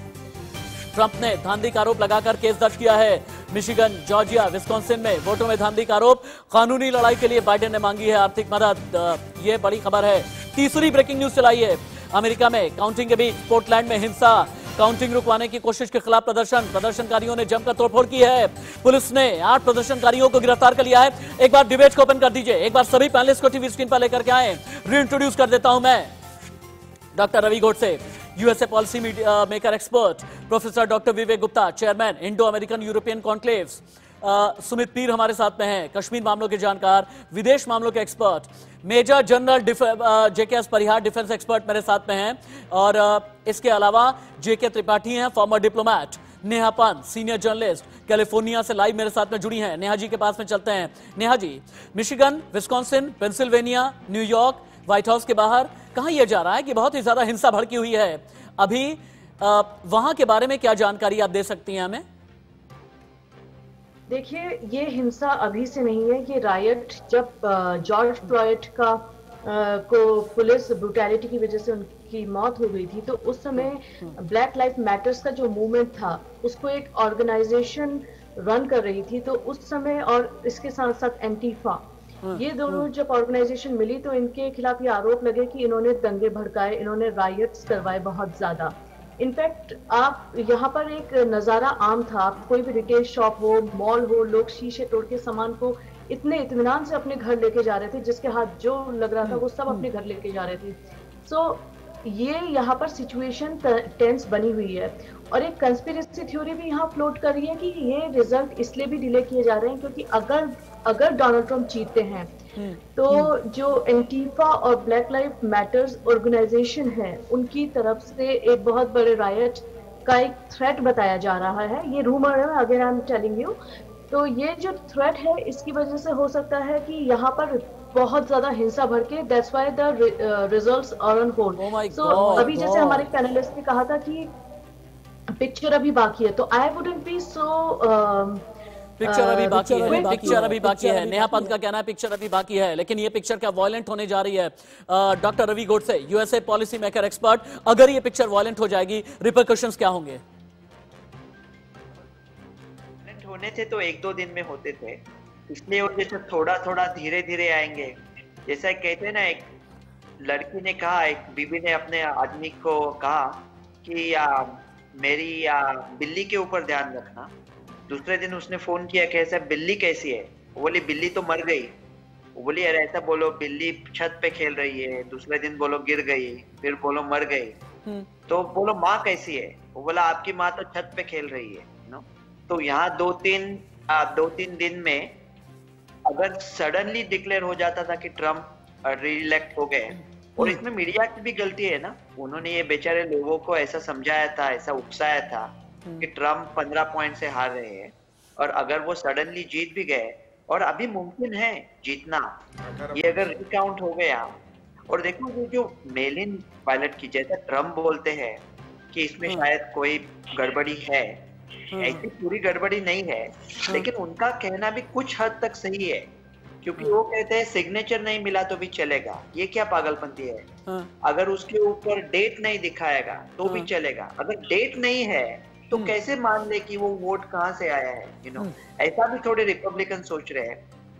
ट्रंप ने धांधली का आरोप लगाकर केस दर्ज किया है। मिशिगन, जॉर्जिया, विस्कॉन्सिन में वोटों में धांधली का आरोप। कानूनी लड़ाई के लिए बाइडेन ने मांगी है आर्थिक मदद। ये बड़ी खबर है। तीसरी ब्रेकिंग न्यूज चलाई है। अमेरिका में काउंटिंग के बीच पोर्टलैंड में हिंसा, काउंटिंग रुकवाने की कोशिश के खिलाफ प्रदर्शनकारियों ने जमकर तोड़फोड़ की है। पुलिस ने 8 प्रदर्शनकारियों को गिरफ्तार कर लिया है। एक बार डिबेट को ओपन कर दीजिए, एक बार सभी पैनलिस्ट को टीवी स्क्रीन पर लेकर के आए। रीइंट्रोड्यूस कर देता हूं मैं doctor Ravi Godse, USA policy maker expert, professor doctor Vivek Gupta, chairman Indo American European conclaves, Sumit Peer हमारे साथ में हैं, कश्मीर मामलों के जानकार, विदेश मामलों के एक्सपर्ट, मेजर जनरल जेके परिहार डिफेंस एक्सपर्ट मेरे साथ में हैं, और इसके अलावा जेके त्रिपाठी हैं, farmer diplomat, Neha Pant senior journalist California से लाइव मेरे साथ में जुड़ी हैं। नेहा जी के पास में चलते हैं। Neha ji, Michigan, Wisconsin, Pennsylvania, New York, White House के बाहर कहा यह जा रहा है कि बहुत ही ज्यादा हिंसा भड़की हुई है। अभी वहां के बारे में क्या जानकारी आप दे सकती हैं हमें? देखिए, ये हिंसा अभी से नहीं है। ये रायट जब जॉर्ज फ्लॉयड का को पुलिस ब्रूटैलिटी की वजह से उनकी मौत हो गई थी, तो उस समय ब्लैक लाइफ मैटर्स का जो मूवमेंट था उसको एक ऑर्गेनाइजेशन रन कर रही थी। तो उस समय और इसके साथ साथ एंटीफा, ये दोनों जब ऑर्गेनाइजेशन मिली तो इनके खिलाफ ये आरोप लगे कि इन्होंने दंगे भड़काए, इन्होंने रायट्स करवाए बहुत ज्यादा। इनफैक्ट आप यहाँ पर एक नजारा आम था, आप कोई भी रिटेल शॉप हो, मॉल हो, लोग शीशे तोड़ के सामान को इतने इत्मीनान से अपने घर लेके जा रहे थे, जिसके हाथ जो लग रहा था वो सब अपने घर लेके जा रहे थे। सो ये यहाँ पर सिचुएशन टेंस बनी हुई है। और एक कंस्पिरेसी थ्योरी भी यहाँ फ्लोट कर रही है कि ये रिजल्ट इसलिए भी डिले किए जा रहे हैं क्योंकि अगर डोनाल्ड ट्रंप जीतते हैं तो जो एंटीफा और ब्लैक लाइफ मैटर्स ऑर्गेनाइजेशन है उनकी तरफ से एक बहुत बड़े रायट का एक थ्रेट बताया जा रहा है। ये रूमर है, अगर आई एम टेलिंग यू। तो ये जो थ्रेट है इसकी वजह से हो सकता है कि यहाँ पर बहुत ज्यादा हिंसा भड़के। That's why the results are on hold. So अभी जैसे हमारे पैनलिस्ट ने कहा था कि पिक्चर अभी बाकी है, तो I wouldn't be so picture अभी बाकी है, पिक्चर अभी बाकी है। नेहा पंत का कहना है पिक्चर अभी बाकी है, लेकिन ये पिक्चर क्या वायलेंट होने जा रही है? Doctor Ravi Godse, USA policy maker expert, अगर ये पिक्चर वायलेंट हो जाएगी रिपरकशंस क्या होंगे? वायलेंट होने थे तो 1-2 दिन में होते थे, इसलिए वो जैसे थोड़ा थोड़ा धीरे धीरे आएंगे। जैसा कहते हैं ना, एक लड़की ने कहा, एक बीबी ने अपने आदमी को कहा कि मेरी बिल्ली के ऊपर ध्यान रखना। दूसरे दिन उसने फोन किया कि ऐसा बिल्ली कैसी है? वो बोली बिल्ली तो मर गई। वो बोली अरे ऐसा बोलो, बिल्ली छत पे खेल रही है। दूसरे दिन बोलो गिर गई, फिर बोलो मर गई। तो बोलो माँ कैसी है? वो बोला आपकी माँ तो छत पे खेल रही है। नो, तो यहाँ 2-3 दिन में अगर सडनली डिक्लेयर हो जाता था कि ट्रम्प रीइलेक्ट हो गए, और इसमें मीडिया की भी गलती है ना, उन्होंने ये बेचारे लोगों को ऐसा समझाया था, ऐसा उकसाया था कि ट्रम्प 15 पॉइंट से हार रहे हैं, और अगर वो सडनली जीत भी गए और अभी मुमकिन है जीतना, ये अगर रिकाउंट हो गया। और देखो ये जो मेल इन बैलेट की, जैसा ट्रम्प बोलते हैं कि इसमें शायद कोई गड़बड़ी है, ऐसी पूरी गड़बड़ी नहीं है, लेकिन उनका कहना भी कुछ हद तक सही है, क्योंकि वो कहते हैं सिग्नेचर नहीं मिला तो भी चलेगा। ये क्या पागलपंती है? अगर उसके ऊपर डेट नहीं दिखाएगा तो भी चलेगा। अगर डेट नहीं है तो कैसे मान ले कि वो वोट कहाँ से आया है? ऐसा भी थोड़े रिपब्लिकन सोच रहे हैं।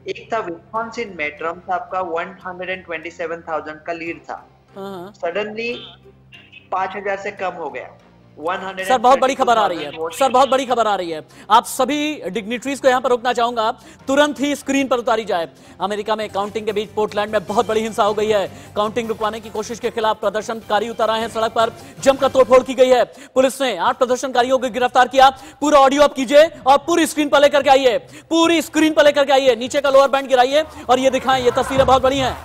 एक था विस्कॉन्सिन में, ट्रम्प साहब का 127,000 का लीड था, सडनली 5,000 से कम हो गया। सर बहुत बड़ी खबर आ रही है, सर बहुत बड़ी खबर आ रही है। आप सभी डिग्निटरीज को यहां पर रोकना चाहूंगा, तुरंत ही स्क्रीन पर उतारी जाए। अमेरिका में काउंटिंग के बीच पोर्टलैंड में बहुत बड़ी हिंसा हो गई है। काउंटिंग रुकवाने की कोशिश के खिलाफ प्रदर्शनकारी उतर आए हैं सड़क पर, जमकर तोड़फोड़ की गई है। पुलिस ने 8 प्रदर्शनकारियों को गिरफ्तार किया। पूरा ऑडियो आप कीजिए और पूरी स्क्रीन पर लेकर के आइए, पूरी स्क्रीन पर लेकर के आइए। नीचे का लोअर बैंड गिराइए और ये दिखाएं, ये तस्वीरें बहुत बड़ी हैं।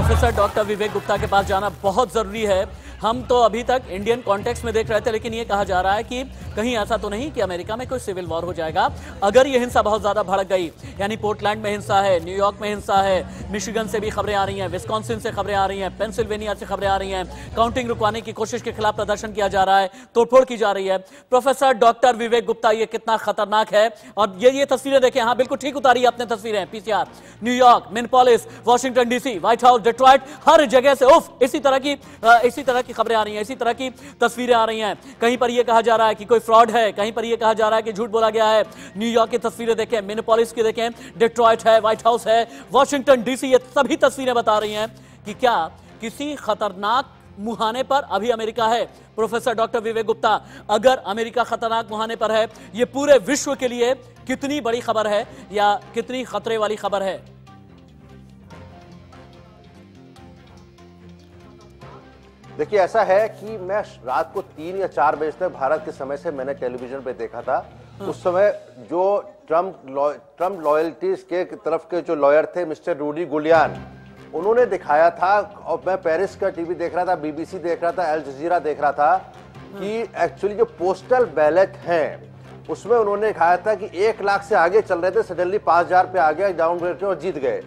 प्रोफेसर डॉक्टर विवेक गुप्ता के पास जाना बहुत जरूरी है। हम तो अभी तक इंडियन कॉन्टेक्स्ट में देख रहे थे, लेकिन ये कहा जा रहा है कि कहीं ऐसा तो नहीं कि अमेरिका में कोई सिविल वॉर हो जाएगा अगर ये हिंसा बहुत ज्यादा भड़क गई। यानी पोर्टलैंड में हिंसा है, न्यूयॉर्क में हिंसा है, मिशिगन से भी खबरें आ रही हैं, विस्कॉन्सिन से खबरें आ रही हैं, पेंसिल्वेनिया से खबरें आ रही हैं। काउंटिंग रुकवाने की कोशिश के खिलाफ प्रदर्शन किया जा रहा है, तोड़फोड़ की जा रही है। प्रोफेसर डॉक्टर विवेक गुप्ता, ये कितना खतरनाक है। और ये तस्वीरें देखें, हाँ बिल्कुल ठीक उतारी है आपने तस्वीरें, PCR, New York, Minneapolis, Washington DC, White House, Detroit, हर जगह से उफ इसी तरह की खबरें आ रही हैं, इसी तरह की तस्वीरें आ रही हैं। कहीं पर यह कहा जा रहा है कि कोई फ्रॉड है, कहीं पर यह कहा जा रहा है कि झूठ बोला गया है। न्यूयॉर्क की तस्वीरें देखें, मिनियापोलिस की देखें, डेट्रॉइट है, व्हाइट हाउस है, वाशिंगटन डीसी, ये सभी तस्वीरें बता रही हैं कि क्या किसी खतरनाक मुहाने पर अभी अमेरिका है। प्रोफेसर डॉक्टर विवेक गुप्ता, अगर अमेरिका खतरनाक मुहाने पर है, यह पूरे विश्व के लिए कितनी बड़ी खबर है या कितनी खतरे वाली खबर है? देखिए, ऐसा है कि मैं रात को 3 या 4 बजे तक भारत के समय से मैंने टेलीविजन पे देखा था। उस समय जो ट्रम्प लॉयल्टीज के तरफ के जो लॉयर थे मिस्टर रूडी गुलियान, उन्होंने दिखाया था, और मैं पेरिस का टीवी देख रहा था, बीबीसी देख रहा था, अल जजीरा देख रहा था, कि एक्चुअली जो पोस्टल बैलेट हैं उसमें उन्होंने दिखाया था कि 1 लाख से आगे चल रहे थे, सडनली 5,000 पे आ गया, डाउनग्रेड और जीत गए।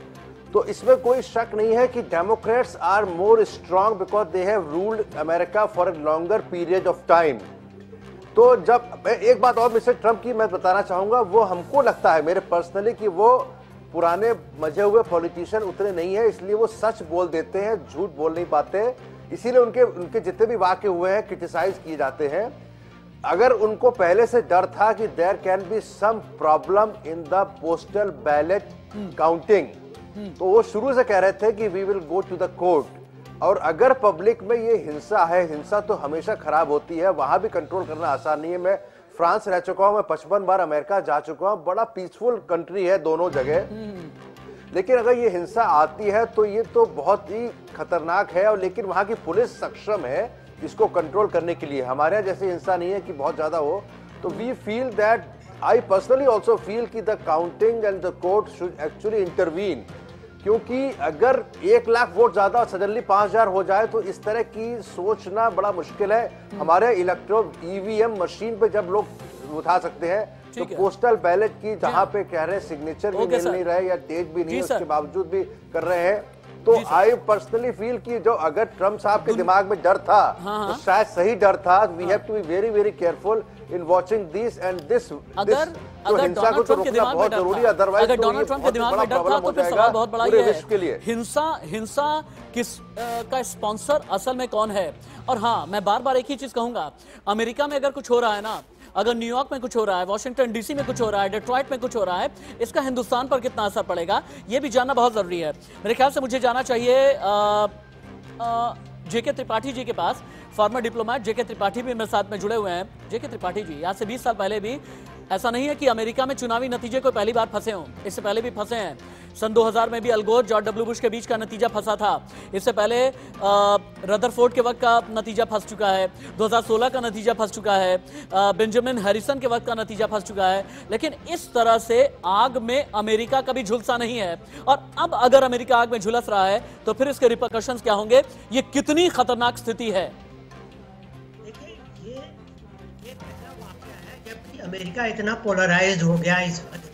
तो इसमें कोई शक नहीं है कि democrats are more strong because they have ruled America for a longer period of time. तो जब एक बात और मिस्टर ट्रम्प की मैं बताना चाहूंगा, वो हमको लगता है मेरे पर्सनली कि वो पुराने मजे हुए पॉलिटिशियन उतने नहीं है, इसलिए वो सच बोल देते हैं, झूठ बोल नहीं पाते, इसीलिए उनके जितने भी वाक्य हुए हैं क्रिटिसाइज किए जाते हैं। अगर उनको पहले से डर था कि there can be some problem in the postal ballot counting, तो वो शुरू से कह रहे थे कि we will go to the court. और अगर पब्लिक में ये हिंसा है, हिंसा तो हमेशा खराब होती है, वहां भी कंट्रोल करना आसान नहीं है। मैं फ्रांस रह चुका हूं, मैं 55 बार अमेरिका जा चुका हूं, बड़ा पीसफुल कंट्री है दोनों जगह, लेकिन अगर ये हिंसा आती है तो ये तो बहुत ही खतरनाक है। और लेकिन वहां की पुलिस सक्षम है इसको कंट्रोल करने के लिए। हमारे यहाँ जैसे हिंसा नहीं है कि बहुत ज्यादा हो। तो we feel that, I personally also feel कि the counting and the court should actually intervene, क्योंकि अगर 1 लाख वोट ज्यादा सडनली 5,000 हो जाए तो इस तरह की सोचना बड़ा मुश्किल है। हमारे इलेक्ट्रो ईवीएम मशीन पे जब लोग उठा सकते हैं, तो पोस्टल बैलेट की जहां पे कह रहे सिग्नेचर भी मिल नहीं रहे या डेट भी नहीं, उसके बावजूद भी कर रहे हैं। तो आई पर्सनली फील कि जो अगर ट्रम्प साहब के दिमाग में डर था तो शायद सही डर था। We have to be very very careful in watching this and this. अगर डोनाल्ड ट्रम्प के दिमाग में डर था, अगर डोनाल्ड ट्रम्प के दिमाग में डर था तो फिर सवाल बहुत बड़ा ये है, हिंसा किस का स्पॉन्सर असल में कौन है? और हाँ, मैं बार बार एक ही चीज कहूंगा, अमेरिका में अगर कुछ हो रहा है ना, अगर न्यूयॉर्क में कुछ हो रहा है, वाशिंगटन डीसी में कुछ हो रहा है, डेट्रॉइट में कुछ हो रहा है, इसका हिंदुस्तान पर कितना असर पड़ेगा ये भी जानना बहुत जरूरी है। मेरे ख्याल से मुझे जाना चाहिए जेके त्रिपाठी जी के पास, फॉर्मर डिप्लोमेट जेके त्रिपाठी भी मेरे साथ में जुड़े हुए हैं। जेके त्रिपाठी जी, आज से 20 साल पहले भी ऐसा नहीं है कि अमेरिका में चुनावी नतीजे कोई पहली बार फंसे हों, इससे पहले भी फंसे हैं। सन 2000 में भी अल गोर, जॉर्ज डब्ल्यू बुश के बीच का नतीजा फंसा था। इससे पहले रदरफोर्ड के वक्त का नतीजा फंस चुका है, 2016 का नतीजा फंस चुका है, बेंजामिन हैरिसन के वक्त का नतीजा फंस चुका है। लेकिन इस तरह से आग में अमेरिका कभी झुलसा नहीं है, और अब अगर अमेरिका आग में झुलस रहा है तो फिर इसके रिपरकशंस क्या होंगे? ये कितनी खतरनाक स्थिति है। देखिए, ये पहला वाकया है जबकि अमेरिका इतना पोलराइज्ड हो गया इस हद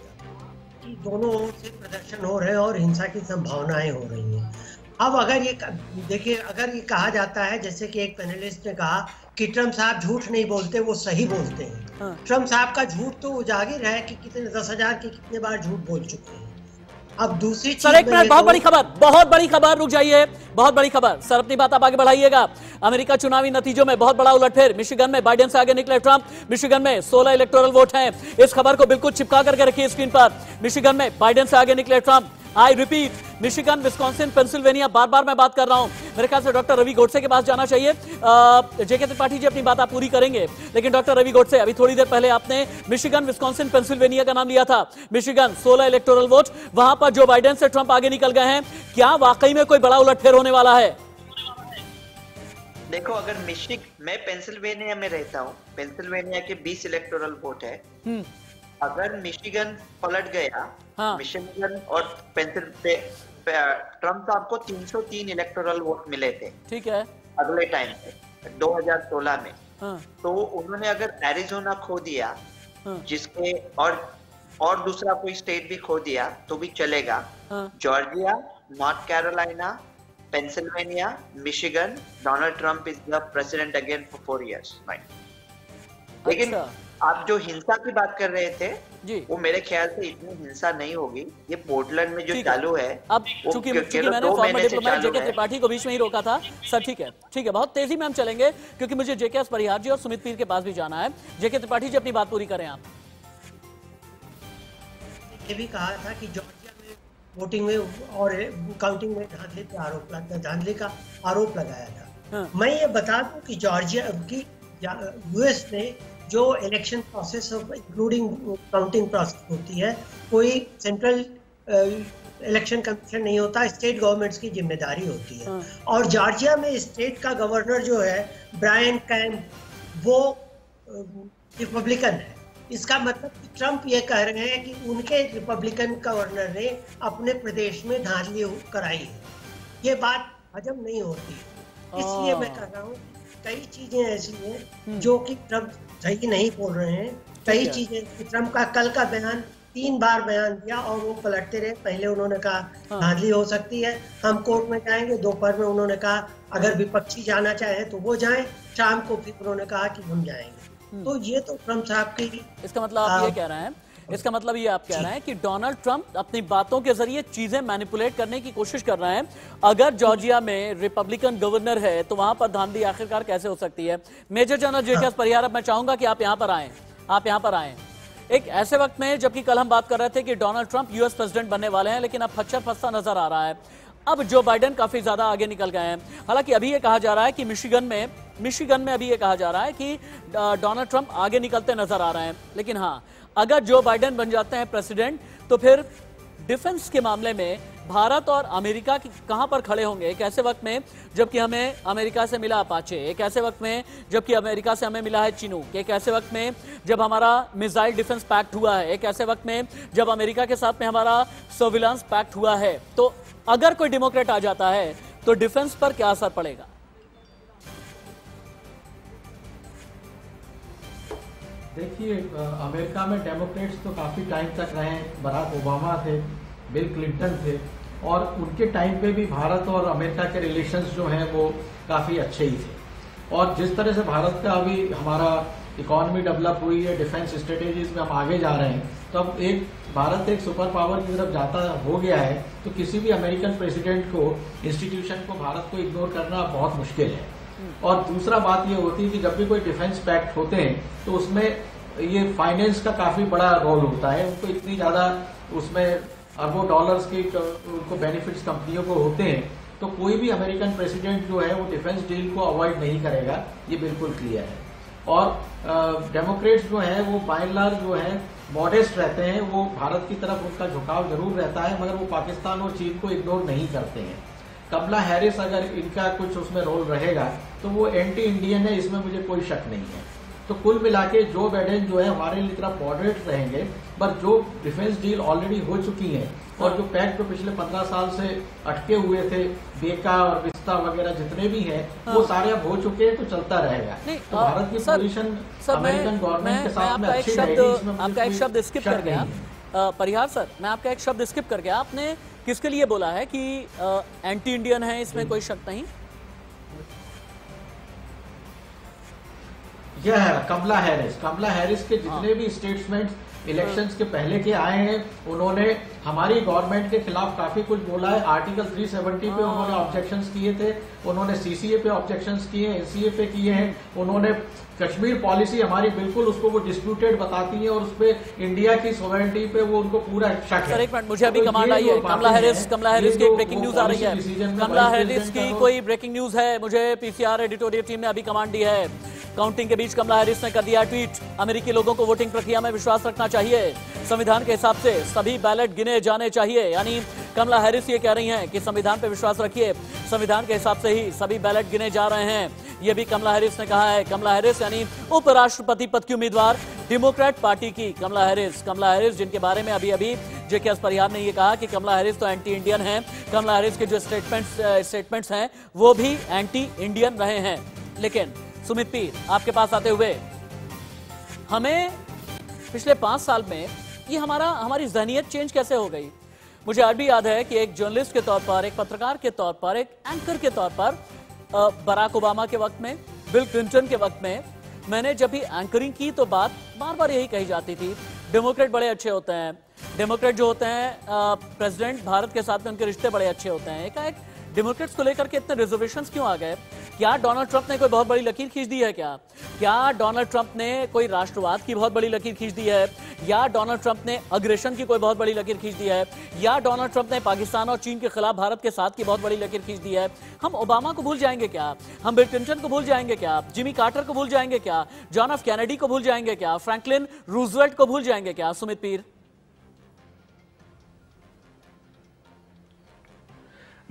कि दोनों ओर से प्रदर्शन हो रहे हैं और हिंसा की संभावनाएं हो रही हैं। अब अगर ये देखिए, अगर ये कहा जाता है, जैसे कि एक पैनलिस्ट ने कहा कि ट्रम्प साहब झूठ नहीं बोलते, वो सही बोलते हैं। ट्रम्प साहब का झूठ तो जाहिर है कि कितने 10,000 के कितने बार झूठ बोल चुके हैं। अब दूसरी चीज, एक मिनट, बहुत बड़ी खबर, बहुत बड़ी खबर, रुक जाइए, बहुत बड़ी खबर सर, अपनी बात आप आगे बढ़ाइएगा। अमेरिका चुनावी नतीजों में बहुत बड़ा उलटफेर, मिशिगन में बाइडेन से आगे निकले ट्रंप, मिशिगन में 16 इलेक्टोरल वोट हैं। इस खबर को बिल्कुल चिपका करके रखिए स्क्रीन पर। मिशिगन में बाइडेन से आगे निकले Trump. I repeat, Michigan, Wisconsin, Pennsylvania, बार बार मैं बात कर रहा हूं। मेरे ख्याल से डॉक्टर रवि गोडसे के पास जाना चाहिए। जेके त्रिपाठी जी अपनी बात आप पूरी करेंगे, लेकिन डॉक्टर रवि गोडसे, अभी थोड़ी देर पहले आपने मिशिगन, विस्कॉन्सिन, पेंसिल्वेनिया का नाम लिया था। मिशिगन 16 इलेक्टोरल वोट, वहां पर जो बाइडेन से ट्रंप आगे निकल गए हैं। क्या वाकई में कोई बड़ा उलटफेर होने वाला है? देखो, अगर मैं पेंसिल्वेनिया में रहता हूँ, पेंसिल्वेनिया के 20 इलेक्टोरल वोट है। अगर मिशिगन पलट गया, मिशिगन और ट्रम्प साहब को 303 इलेक्टोरल वोट मिले थे, ठीक है, अगले टाइम पे 2016 में। तो उन्होंने अगर एरिजोना खो दिया, जिसके और दूसरा कोई स्टेट भी खो दिया तो भी चलेगा। Georgia, north Carolina, Pennsylvania, Michigan, Donald Trump is the president again for 4 years। लेकिन आप जो हिंसा की बात कर रहे थे जी, वो मेरे ख्याल से इतनी हिंसा नहीं होगी। ये पोर्टलैंड में जो चालू है, अब चूंकि मैंने फॉर्मर डिप्लोमेट जेके त्रिपाठी को बीच में ही रोका था सर, ठीक है, ठीक है, बहुत तेजी में हम चलेंगे क्योंकि मुझे जेके एस परिहार जी और सुमित पीर के पास भी जाना है। जेके त्रिपाठी जी अपनी बात पूरी करें आप। ये भी कहा था कि जॉर्जिया में वोटिंग में और काउंटिंग में धांधली का आरोप लगाया था। मैं ये बता दूं कि जॉर्जिया की यूएस ने जो election process including counting process होती है, कोई सेंट्रल इलेक्शन कमीशन नहीं होता, स्टेट गवर्नमेंट्स की जिम्मेदारी होती है। और जॉर्जिया में स्टेट का गवर्नर जो है ब्रायन कैम्प, वो रिपब्लिकन है। इसका मतलब कि ट्रंप ये कह रहे हैं कि उनके रिपब्लिकन गवर्नर ने अपने प्रदेश में धांधली कराई है। ये बात हजम नहीं होती, इसलिए मैं कह रहा हूँ कई चीजें ऐसी हैं जो कि ट्रंप सही नहीं बोल रहे हैं। कई चीजें, ट्रंप का कल का बयान 3 बार बयान दिया और वो पलटते रहे। पहले उन्होंने कहा धांधली हो सकती है, हम कोर्ट में जाएंगे। दोपहर में उन्होंने कहा अगर विपक्षी जाना चाहे तो वो जाएं। शाम को फिर उन्होंने कहा कि हम जाएंगे। तो ये तो ट्रंप साहब की, इसका मतलब आप ये कह रहे हैं, इसका मतलब ये आप कह रहे हैं कि डोनाल्ड ट्रंप अपनी बातों के जरिए चीजें मैनिपुलेट करने की कोशिश कर रहे हैं। अगर जॉर्जिया में रिपब्लिकन गवर्नर है तो वहां पर धांधली आखिरकार कैसे हो सकती है? मेजर जनरल जेके परिहार, अब मैं चाहूंगा कि आप यहां पर आए, आप यहां पर आए एक ऐसे वक्त में जबकि कल हम बात कर रहे थे कि डोनाल्ड ट्रंप यूएस प्रेसिडेंट बनने वाले हैं, लेकिन अब खच्चर फंसता नजर आ रहा है। अब जो बाइडेन काफी ज्यादा आगे निकल गए हैं। हालांकि अभी ये कहा जा रहा है कि मिशिगन में अभी ये कहा जा रहा है कि डोनाल्ड ट्रंप आगे निकलते नजर आ रहे हैं। लेकिन हाँ, अगर जो बाइडेन बन जाते हैं प्रेसिडेंट तो फिर डिफेंस के मामले में भारत और अमेरिका कहां पर खड़े होंगे? एक ऐसे वक्त में जबकि हमें अमेरिका से मिला अपाचे, एक ऐसे वक्त में जबकि अमेरिका से हमें मिला है चिनूक, एक ऐसे वक्त में जब हमारा मिसाइल डिफेंस पैक्ट हुआ है, एक ऐसे वक्त में जब अमेरिका के साथ में हमारा सर्विलांस पैक्ट हुआ है। तो अगर कोई डेमोक्रेट आ जाता है तो डिफेंस पर क्या असर पड़ेगा? देखिए, अमेरिका में डेमोक्रेट्स तो काफ़ी टाइम तक रहे हैं। बराक ओबामा थे, बिल क्लिंटन थे, और उनके टाइम पे भी भारत और अमेरिका के रिलेशंस जो हैं वो काफ़ी अच्छे ही थे। और जिस तरह से भारत का अभी हमारा इकोनॉमी डेवलप हुई है, डिफेंस स्ट्रेटेजीज में हम आगे जा रहे हैं, तो अब भारत एक सुपर पावर की तरफ जाता हो गया है, तो किसी भी अमेरिकन प्रेसिडेंट को, इंस्टीट्यूशन को, भारत को इग्नोर करना बहुत मुश्किल है। और दूसरा बात ये होती है कि जब भी कोई डिफेंस पैक्ट होते हैं तो उसमें ये फाइनेंस का काफी बड़ा रोल होता है। उनको इतनी ज्यादा उसमें अरबों डॉलर्स के उनको बेनिफिट्स कंपनियों को होते हैं, तो कोई भी अमेरिकन प्रेसिडेंट जो है वो डिफेंस डील को अवॉइड नहीं करेगा, ये बिल्कुल क्लियर है। और डेमोक्रेट्स जो है वो बाय एंड लार्ज जो है मॉडेस्ट रहते हैं, वो भारत की तरफ उनका झुकाव जरूर रहता है, मगर वो पाकिस्तान और चीन को इग्नोर नहीं करते हैं। कमला हैरिस अगर इनका कुछ उसमें रोल रहेगा तो वो एंटी इंडियन है, इसमें मुझे कोई शक नहीं है। तो कुल मिला के जो बाइडेन जो है हमारे लिए तरफ मॉडरेट रहेंगे, पर जो डिफेंस डील ऑलरेडी हो चुकी है और जो पैक्ट पिछले 15 साल से अटके हुए थे, बेका और विस्ता वगैरह जितने भी हैं, वो सारे अब हो चुके हैं, तो चलता रहेगा। तो भारत की पोजीशन अमेरिकन गवर्नमेंट के साथ में अच्छी रहेगी। आपका एक शब्द स्किप कर गया परिहार सर, मैं आपका एक शब्द स्किप कर गया। आपने किसके लिए बोला है कि एंटी इंडियन है, इसमें कोई शक नहीं? यह है कमला हैरिस के जितने भी स्टेटमेंट्स इलेक्शंस के पहले के आए हैं, उन्होंने हमारी गवर्नमेंट के खिलाफ काफी कुछ बोला है। आर्टिकल 370 पे उन्होंने ऑब्जेक्शंस किए थे, उन्होंने सीसीए पे ऑब्जेक्शंस किए, एनसीए पे किए हैं, उन्होंने कश्मीर पॉलिसी हमारी बिल्कुल उसको वो डिस्प्यूटेड बताती है और उस पे इंडिया की सॉवरेनिटी पे वो उनको पूरा शक है। सर एक मिनट, मुझे अभी कमांड आई है, कमला हैरिस की ब्रेकिंग न्यूज आ रही है। कमला हैरिस की कोई ब्रेकिंग न्यूज है, मुझे पीसीआर एडिटोरियल टीम ने अभी कमांड दी है। काउंटिंग के बीच कमला हैरिस ने कर दिया ट्वीट, अमेरिकी लोगों को वोटिंग प्रक्रिया में विश्वास रखना चाहिए, संविधान के हिसाब से सभी बैलेट गिने जाने चाहिए। यानी कमला हैरिस ये कह रही हैं कि संविधान पे विश्वास रखिए, संविधान के हिसाब से ही सभी बैलेट गिने जा रहे हैं। ये भी कमला हैरिस ने कहा है। कमला हैरिस यानी उपराष्ट्रपति पद की उम्मीदवार डेमोक्रेट पार्टी की कमला हैरिस जिनके बारे में अभी जेके परिहार ने ये कहा कि कमला हैरिस तो एंटी इंडियन है। कमला हैरिस के जो स्टेटमेंट्स हैं वो भी एंटी इंडियन रहे हैं। लेकिन सुमित पीर, आपके पास आते हुए, हमें पिछले 5 साल में ये हमारी ज़हनियत चेंज कैसे हो गई? मुझे आज भी याद है कि एक जर्नलिस्ट के तौर पर, एक पत्रकार के तौर पर, एक एंकर के तौर पर बराक ओबामा के वक्त में, बिल क्लिंटन के वक्त में मैंने जब भी एंकरिंग की तो बात बार बार यही कही जाती थी, डेमोक्रेट बड़े अच्छे होते हैं, डेमोक्रेट जो होते हैं प्रेसिडेंट भारत के साथ में उनके रिश्ते बड़े अच्छे होते हैं। एकाएक डेमोक्रेट्स को लेकर के इतने रिजर्वेशंस क्यों आ गए? क्या डोनाल्ड ट्रंप ने कोई बहुत बड़ी लकीर खींच दी है? क्या डोनाल्ड ट्रंप ने कोई राष्ट्रवाद की बहुत बड़ी लकीर खींच दी है? या डोनाल्ड ट्रंप ने अग्रेशन की कोई बहुत बड़ी लकीर खींच दी है? या डोनाल्ड ट्रंप ने पाकिस्तान और चीन के खिलाफ भारत के साथ की बहुत बड़ी लकीर खींच दी है? हम ओबामा को भूल जाएंगे क्या? हम बिल क्लिंटन को भूल जाएंगे क्या? जिमी कार्टर को भूल जाएंगे क्या? जॉन एफ कैनेडी को भूल जाएंगे क्या? फ्रैंकलिन रूजवेल्ट को भूल जाएंगे क्या? सुमित पीर,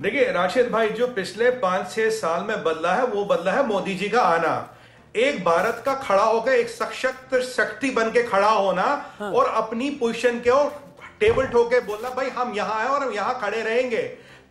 देखिए राशिद भाई, जो पिछले 5-6 साल में बदला है वो बदला है मोदी जी का आना। एक भारत का खड़ा होकर एक सशक्त शक्ति बन के खड़ा होना और अपनी पोजीशन के और टेबल ठोके बोलना, भाई हम यहां हैं और हम यहां खड़े रहेंगे।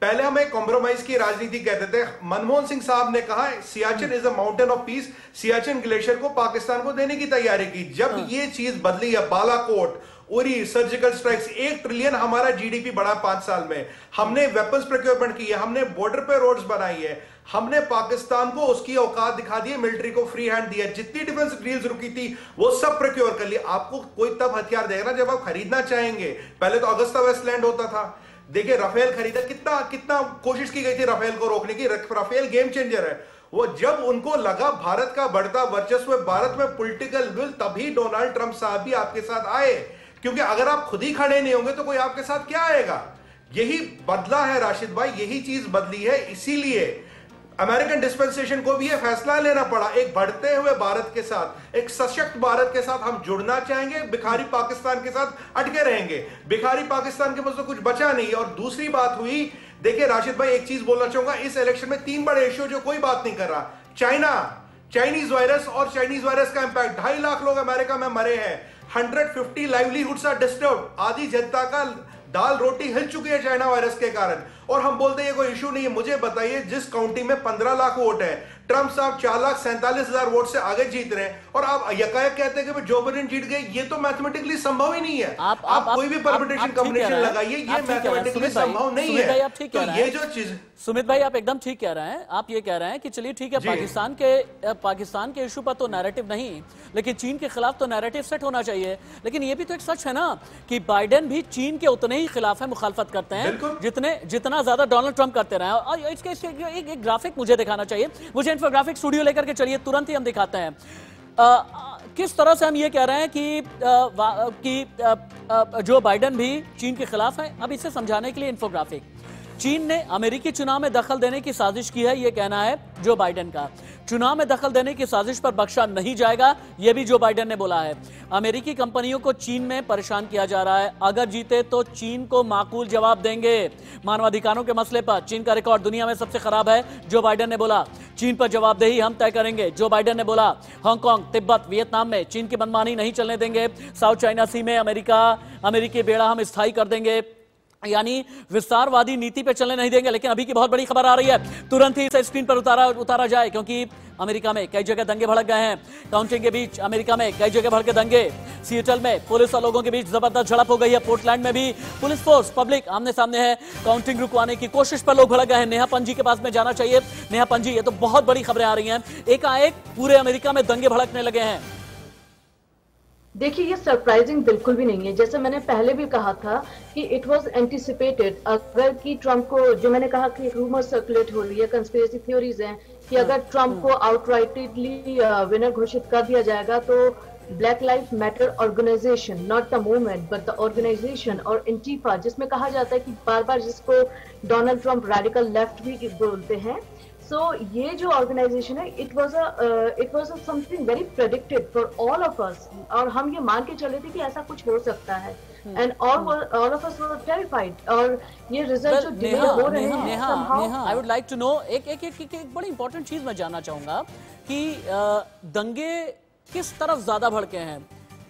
पहले हम एक कॉम्प्रोमाइज की राजनीति कहते थे। मनमोहन सिंह साहब ने कहा Siachen is a mountain of peace, Siachen glacier को पाकिस्तान को देने की तैयारी की। जब ये चीज बदली है, Balakot, Uri, surgical strikes, 1 trillion हमारा जीडीपी बढ़ा 5 साल में। हमने वेपन्स प्रोक्योरमेंट की है, हमने बॉर्डर पे रोड्स बनाई है, हमने पाकिस्तान को उसकी औकात दिखा दी है, मिलिट्री को फ्री हैंड दिया, जितनी डिफेंस डील्स रुकी थी वो सब प्रोक्योर कर ली। आपको कोई तब हथियार देगा जब आप खरीदना चाहेंगे। पहले तो अगस्ता वेस्टलैंड होता था। देखिए रफेल खरीदा, कितना कोशिश की गई थी रफेल को रोकने की। रफेल गेम चेंजर है। वो जब उनको लगा भारत का बढ़ता वर्चस्व, भारत में पॉलिटिकल विल, तभी डोनाल्ड ट्रंप साहब भी आपके साथ आए। क्योंकि अगर आप खुद ही खड़े नहीं होंगे तो कोई आपके साथ क्या आएगा? यही बदला है राशिद भाई, यही चीज बदली है। इसीलिए अमेरिकन डिस्पेंसेशन को भी यह फैसला लेना पड़ा। एक बढ़ते हुए भारत के साथ, एक सशक्त भारत के साथ हम जुड़ना चाहेंगे, भिखारी पाकिस्तान के साथ अटके रहेंगे। भिखारी पाकिस्तान के पास तो कुछ बचा नहीं। और दूसरी बात हुई, देखिए राशिद भाई एक चीज बोलना चाहूंगा, इस इलेक्शन में 3 बड़े इश्यू जो कोई बात नहीं कर रहा। चाइनीज वायरस और चाइनीज वायरस का इंपैक्ट। 2.5 लाख लोग अमेरिका में मरे हैं। 150 लाइवलीहुड्स आर डिस्टर्ब। आधी जनता का दाल रोटी हिल चुकी है चाइना वायरस के कारण। और हम बोलते हैं ये कोई इशू नहीं है। मुझे बताइए, जिस काउंटिंग में 15 लाख वोट है, ट्रंप साहब 4,47,000 वोट से आगे जीत रहे हैं और आप यकायक कहते हैं कि जो बाइडेन जीत गए। ये तो मैथमेटिकली संभव ही नहीं है। आप कोई भी परम्यूटेशन कॉम्बिनेशन लगाइए, ये मैथमेटिकली संभव नहीं है। तो ये जो चीज, सुमित भाई आप एकदम ठीक कह रहे हैं। आप ये कह रहे हैं कि चलिए ठीक है, पाकिस्तान के इशू पर तो नैरेटिव नहीं, लेकिन चीन के खिलाफ तो नैरेटिव सेट होना चाहिए। लेकिन ये भी तो एक सच है ना कि बाइडेन भी चीन के उतने ही खिलाफ है, मुखालफत करते हैं जितना ज्यादा डोनाल्ड ट्रंप करते रहे। और इसके एक ग्राफिक मुझे दिखाना चाहिए। मुझे इंफोग्राफिक स्टूडियो लेकर के चलिए, तुरंत ही हम दिखाते हैं किस तरह से हम ये कह रहे हैं कि जो बाइडेन भी चीन के खिलाफ है। अब इसे समझाने के लिए इंफोग्राफिक, चीन ने अमेरिकी चुनाव में दखल देने की साजिश की है, यह कहना है जो बाइडेन का। चुनाव में दखल देने की साजिश पर बख्शा नहीं जाएगा, यह भी जो बाइडेन ने बोला है। अमेरिकी कंपनियों को चीन में परेशान किया जा रहा है, अगर जीते तो चीन को माकूल जवाब देंगे। मानवाधिकारों के मसले पर चीन का रिकॉर्ड दुनिया में सबसे खराब है, जो बाइडेन ने बोला। चीन पर जवाबदेही हम तय करेंगे, जो बाइडेन ने बोला। हांगकांग, तिब्बत, वियतनाम में चीन की मनमानी नहीं चलने देंगे। साउथ चाइना सी में अमेरिकी बेड़ा हम स्थायी कर देंगे, यानी विस्तारवादी नीति पे चलने नहीं देंगे। लेकिन अभी की बहुत बड़ी खबर आ रही है, तुरंत ही इसे स्क्रीन पर उतारा जाए, क्योंकि अमेरिका में कई जगह दंगे भड़क गए हैं। काउंटिंग के बीच अमेरिका में कई जगह भड़के दंगे। सिएटल में पुलिस और लोगों के बीच जबरदस्त झड़प हो गई है। पोर्टलैंड में भी पुलिस फोर्स पब्लिक आमने सामने है। काउंटिंग रुकवाने की कोशिश पर लोग भड़क गए हैं। नेहा पंजी के पास में जाना चाहिए। नेहा पंजी, ये तो बहुत बड़ी खबरें आ रही हैं, एकाएक पूरे अमेरिका में दंगे भड़कने लगे हैं। देखिए, ये सरप्राइजिंग बिल्कुल भी नहीं है। जैसे मैंने पहले भी कहा था कि इट वाज एंटिसिपेटेड। अगर कि ट्रंप को, जो मैंने कहा कि रूमर सर्कुलेट हो रही है, कंस्पिरेसी थ्योरीज हैं कि अगर ट्रंप को आउटराइटली विनर घोषित कर दिया जाएगा तो black life matter organization, not the movement but the organization, और एंटीफा, जिसमें कहा जाता है कि बार बार जिसको डोनाल्ड ट्रंप रेडिकल लेफ्ट भी बोलते हैं, ये जो ऑर्गेनाइजेशन है, it was something very predicted for all of अस, और हम ये मान के चले थे कि ऐसा कुछ हो सकता है, and all of us were terrified. और ये रिजल्ट जो डिले हो रहे हैं, I would like to know, एक बड़ी इंपॉर्टेंट चीज मैं जानना चाहूंगा कि दंगे किस तरफ ज्यादा भड़के हैं,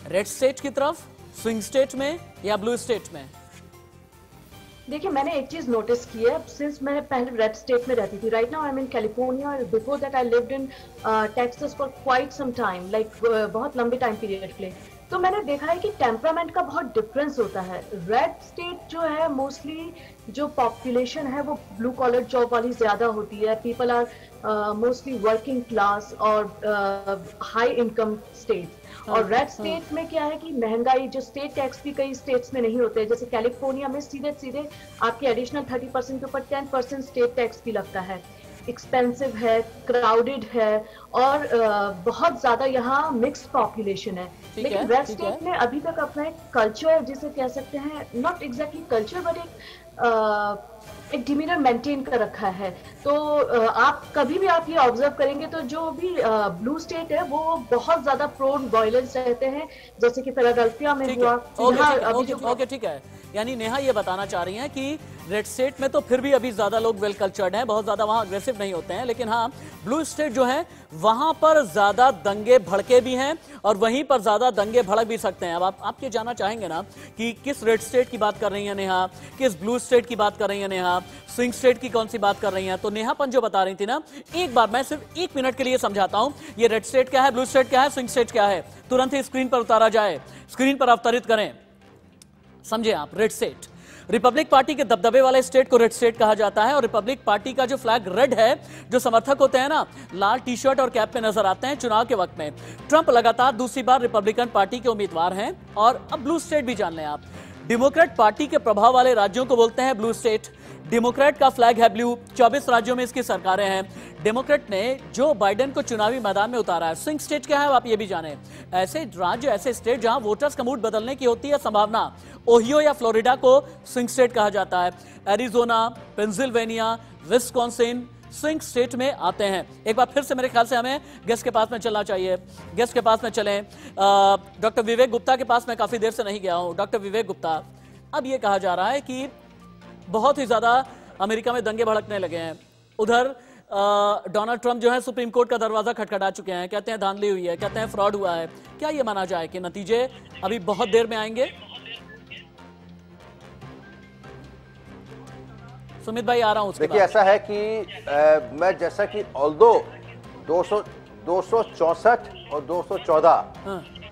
रेड स्टेट की तरफ, स्विंग स्टेट में, या ब्लू स्टेट में? देखिए, मैंने एक चीज नोटिस की है, सिंस मैं पहले रेड स्टेट में रहती थी, right now I am in California, before that I lived in Texas for quite some time, like बहुत लंबे टाइम पीरियड के लिए। तो मैंने देखा है कि टेम्परामेंट का बहुत डिफरेंस होता है। रेड स्टेट जो है, मोस्टली जो पॉपुलेशन है वो ब्लू कॉलर जॉब वाली ज्यादा होती है, people are mostly working class और हाई इनकम स्टेट। और रेड स्टेट में क्या है कि महंगाई, जो स्टेट टैक्स भी कई स्टेट्स में नहीं होते हैं, जैसे कैलिफोर्निया में सीधे आपके एडिशनल 30% के ऊपर 10% स्टेट टैक्स भी लगता है। एक्सपेंसिव है, क्राउडेड है, और बहुत ज्यादा यहाँ मिक्स्ड पॉपुलेशन है। लेकिन रेड स्टेट ने अभी तक अपना एक कल्चर, जिसे कह सकते हैं, नॉट एग्जैक्टली कल्चर बट एक डिमीनर मेंटेन कर रखा है। तो आप कभी भी आप ये ऑब्जर्व करेंगे तो जो भी ब्लू स्टेट है वो बहुत ज्यादा प्रोन वायलेंस रहते हैं, जैसे कि फिलाडेल्फिया में हुआ। ओके, ठीक है। यानी नेहा ये बताना चाह रही हैं कि रेड स्टेट में तो फिर भी अभी ज्यादा लोग वेल कल्चर्ड हैं, बहुत ज्यादा वहां अग्रेसिव नहीं होते हैं, लेकिन हाँ, ब्लू स्टेट जो है वहां पर ज्यादा दंगे भड़के भी हैं और वहीं पर ज्यादा दंगे भड़क भी सकते हैं। अब आप ये जानना चाहेंगे ना कि किस रेड स्टेट की बात कर रही है नेहा, किस ब्लू स्टेट की बात कर रही है नेहा, स्विंग स्टेट की कौन सी बात कर रही हैं? तो नेहापन जो बता रही थी ना, एक बार मैं सिर्फ 1 मिनट के लिए समझाता हूं, ये रेड स्टेट क्या है, ब्लू स्टेट क्या है, स्विंग स्टेट क्या है, तुरंत ही स्क्रीन पर उतारा जाए, स्क्रीन पर अवतरित करें, समझे आप। रेड स्टेट, रिपब्लिक पार्टी के दबदबे वाले स्टेट को रेड स्टेट कहा जाता है, और रिपब्लिक पार्टी का जो फ्लैग रेड है, जो समर्थक होते हैं ना, लाल टी शर्ट और कैप में नजर आते हैं चुनाव के वक्त में। ट्रंप लगातार दूसरी बार रिपब्लिकन पार्टी के उम्मीदवार हैं। और अब ब्लू स्टेट भी जान लें आप, डेमोक्रेट पार्टी के प्रभाव वाले राज्यों को बोलते हैं ब्लू स्टेट। डेमोक्रेट का फ्लैग है ब्लू, 24 राज्यों में इसकी सरकारें हैं। डेमोक्रेट ने जो बाइडेन को चुनावी मैदान में उतारा है। स्विंग स्टेट क्या है आप ये भी जाने, ऐसे राज्य, ऐसे स्टेट जहां वोटर्स का मूड बदलने की होती है संभावना। ओहियो या फ्लोरिडा को स्विंग स्टेट कहा जाता है। Arizona, Pennsylvania, Wisconsin swing state में आते हैं। एक बार फिर से मेरे ख्याल से हमें गेस्ट के पास में चलना चाहिए, गेस्ट के पास में चलें। डॉक्टर विवेक गुप्ता के पास मैं काफी देर से नहीं गया हूं। डॉक्टर विवेक गुप्ता, अब ये कहा जा रहा है कि बहुत ही ज्यादा अमेरिका में दंगे भड़कने लगे हैं। उधर डोनाल्ड ट्रंप जो है सुप्रीम कोर्ट का दरवाजा खटखटा चुके हैं, कहते हैं धांधली हुई है, कहते हैं फ्रॉड हुआ है। क्या ये माना जाए कि नतीजे अभी बहुत देर में आएंगे? सुमित भाई आ रहा हूं। देखिए, ऐसा है कि मैं जैसा कि ऑल्दो 264 और 214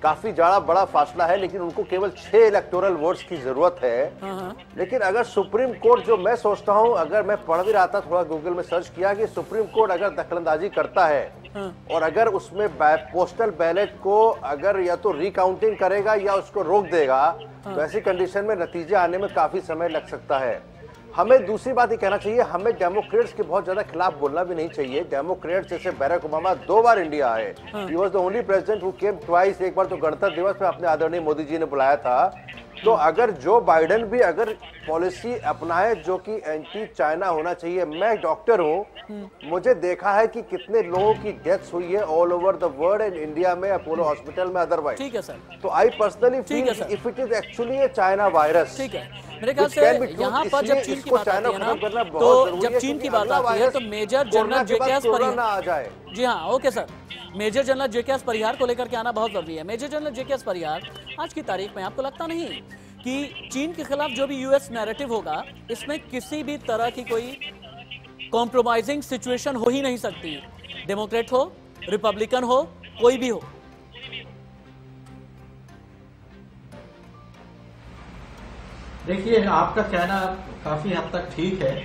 काफी बड़ा फासला है, लेकिन उनको केवल 6 इलेक्टोरल वोट्स की जरूरत है। लेकिन अगर सुप्रीम कोर्ट, जो मैं सोचता हूं, अगर मैं पढ़ भी रहा था, थोड़ा गूगल में सर्च किया कि सुप्रीम कोर्ट अगर दखलंदाजी करता है और अगर उसमें पोस्टल बैलेट को अगर या तो रिकाउंटिंग करेगा या उसको रोक देगा, तो ऐसी कंडीशन में नतीजे आने में काफी समय लग सकता है। हमें दूसरी बात ये कहना चाहिए, हमें डेमोक्रेट्स के बहुत ज्यादा खिलाफ बोलना भी नहीं चाहिए। डेमोक्रेट्स जैसे बैरक ओबामा 2 बार इंडिया आए, he was the only president who came twice. एक बार तो गणतंत्र दिवस में अपने आदरणीय मोदी जी ने बुलाया था, तो अगर जो बाइडेन भी अगर पॉलिसी अपनाए जो कि एंटी चाइना होना चाहिए, मैं डॉक्टर हूँ, मुझे देखा है कि कितने लोगों की डेथ्स हुई है all over the world and India में, अपोलो हॉस्पिटल में, अदरवाइज। ठीक है सर। तो आई personally feel if it is actually A China virus, ठीक है, मेरे ख्याल से यहाँ पर जब चीन की बात आती है ना, तो जब चीन की बात आती है तो मेजर जनरल जेकेएस परिहार आ जाए। जी हाँ, okay sir, major general JKS Parihar को लेकर के आना बहुत जरूरी है। मेजर जनरल जेकेएस परिहार, आज की तारीख में आपको लगता नहीं कि चीन के खिलाफ जो भी यूएस नैरेटिव होगा, इसमें किसी भी तरह की कोई कॉम्प्रोमाइजिंग सिचुएशन हो ही नहीं सकती, डेमोक्रेट हो, रिपब्लिकन हो, कोई भी हो। देखिए, आपका कहना काफी हद तक ठीक है,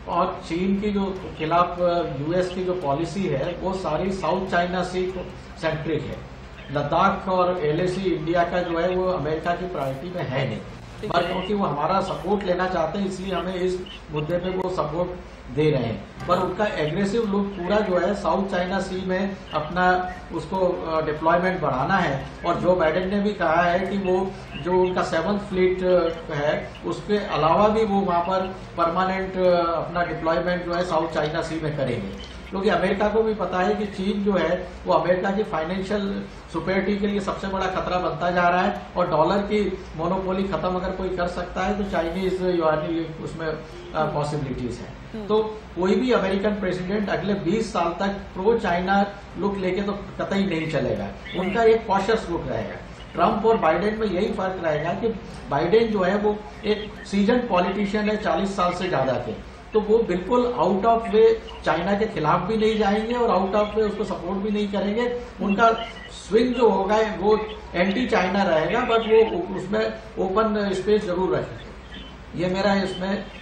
और चीन की जो खिलाफ यूएस की जो पॉलिसी है वो सारी साउथ चाइना सी सेंट्रिक है। लद्दाख और एलएसी इंडिया का जो है वो अमेरिका की प्रायोरिटी में है नहीं, पर क्योंकि वो हमारा सपोर्ट लेना चाहते हैं इसलिए हमें इस मुद्दे पे वो सपोर्ट दे रहे हैं। पर उनका एग्रेसिव लुक पूरा जो है साउथ चाइना सी में अपना उसको डिप्लॉयमेंट बढ़ाना है, और जो बाइडेन ने भी कहा है कि वो जो उनका 7th फ्लीट है उसके अलावा भी वो वहां पर परमानेंट अपना डिप्लॉयमेंट जो है साउथ चाइना सी में करेंगे, क्योंकि अमेरिका को भी पता है कि चीन जो है वो अमेरिका की फाइनेंशियल सुपेरिटी के लिए सबसे बड़ा खतरा बनता जा रहा है, और डॉलर की मोनोपोली खत्म अगर कोई कर सकता है तो चाइनीज युआनी उसमें पॉसिबिलिटीज है। तो कोई भी अमेरिकन प्रेसिडेंट अगले 20 साल तक प्रो चाइना लुक लेके तो कतई नहीं चलेगा, उनका एक कॉशियस लुक रहेगा। ट्रंप और बाइडेन में यही फर्क रहेगा कि बाइडेन जो है वो एक सीजन पॉलिटिशियन है, 40 साल से ज्यादा के, तो वो बिल्कुल आउट ऑफ वे चाइना के खिलाफ भी नहीं जाएंगे और आउट ऑफ वे उसको सपोर्ट भी नहीं करेंगे। उनका स्विंग जो होगा वो एंटी चाइना रहेगा, बट वो उसमें ओपन स्पेस जरूर रखेंगे, ये मेरा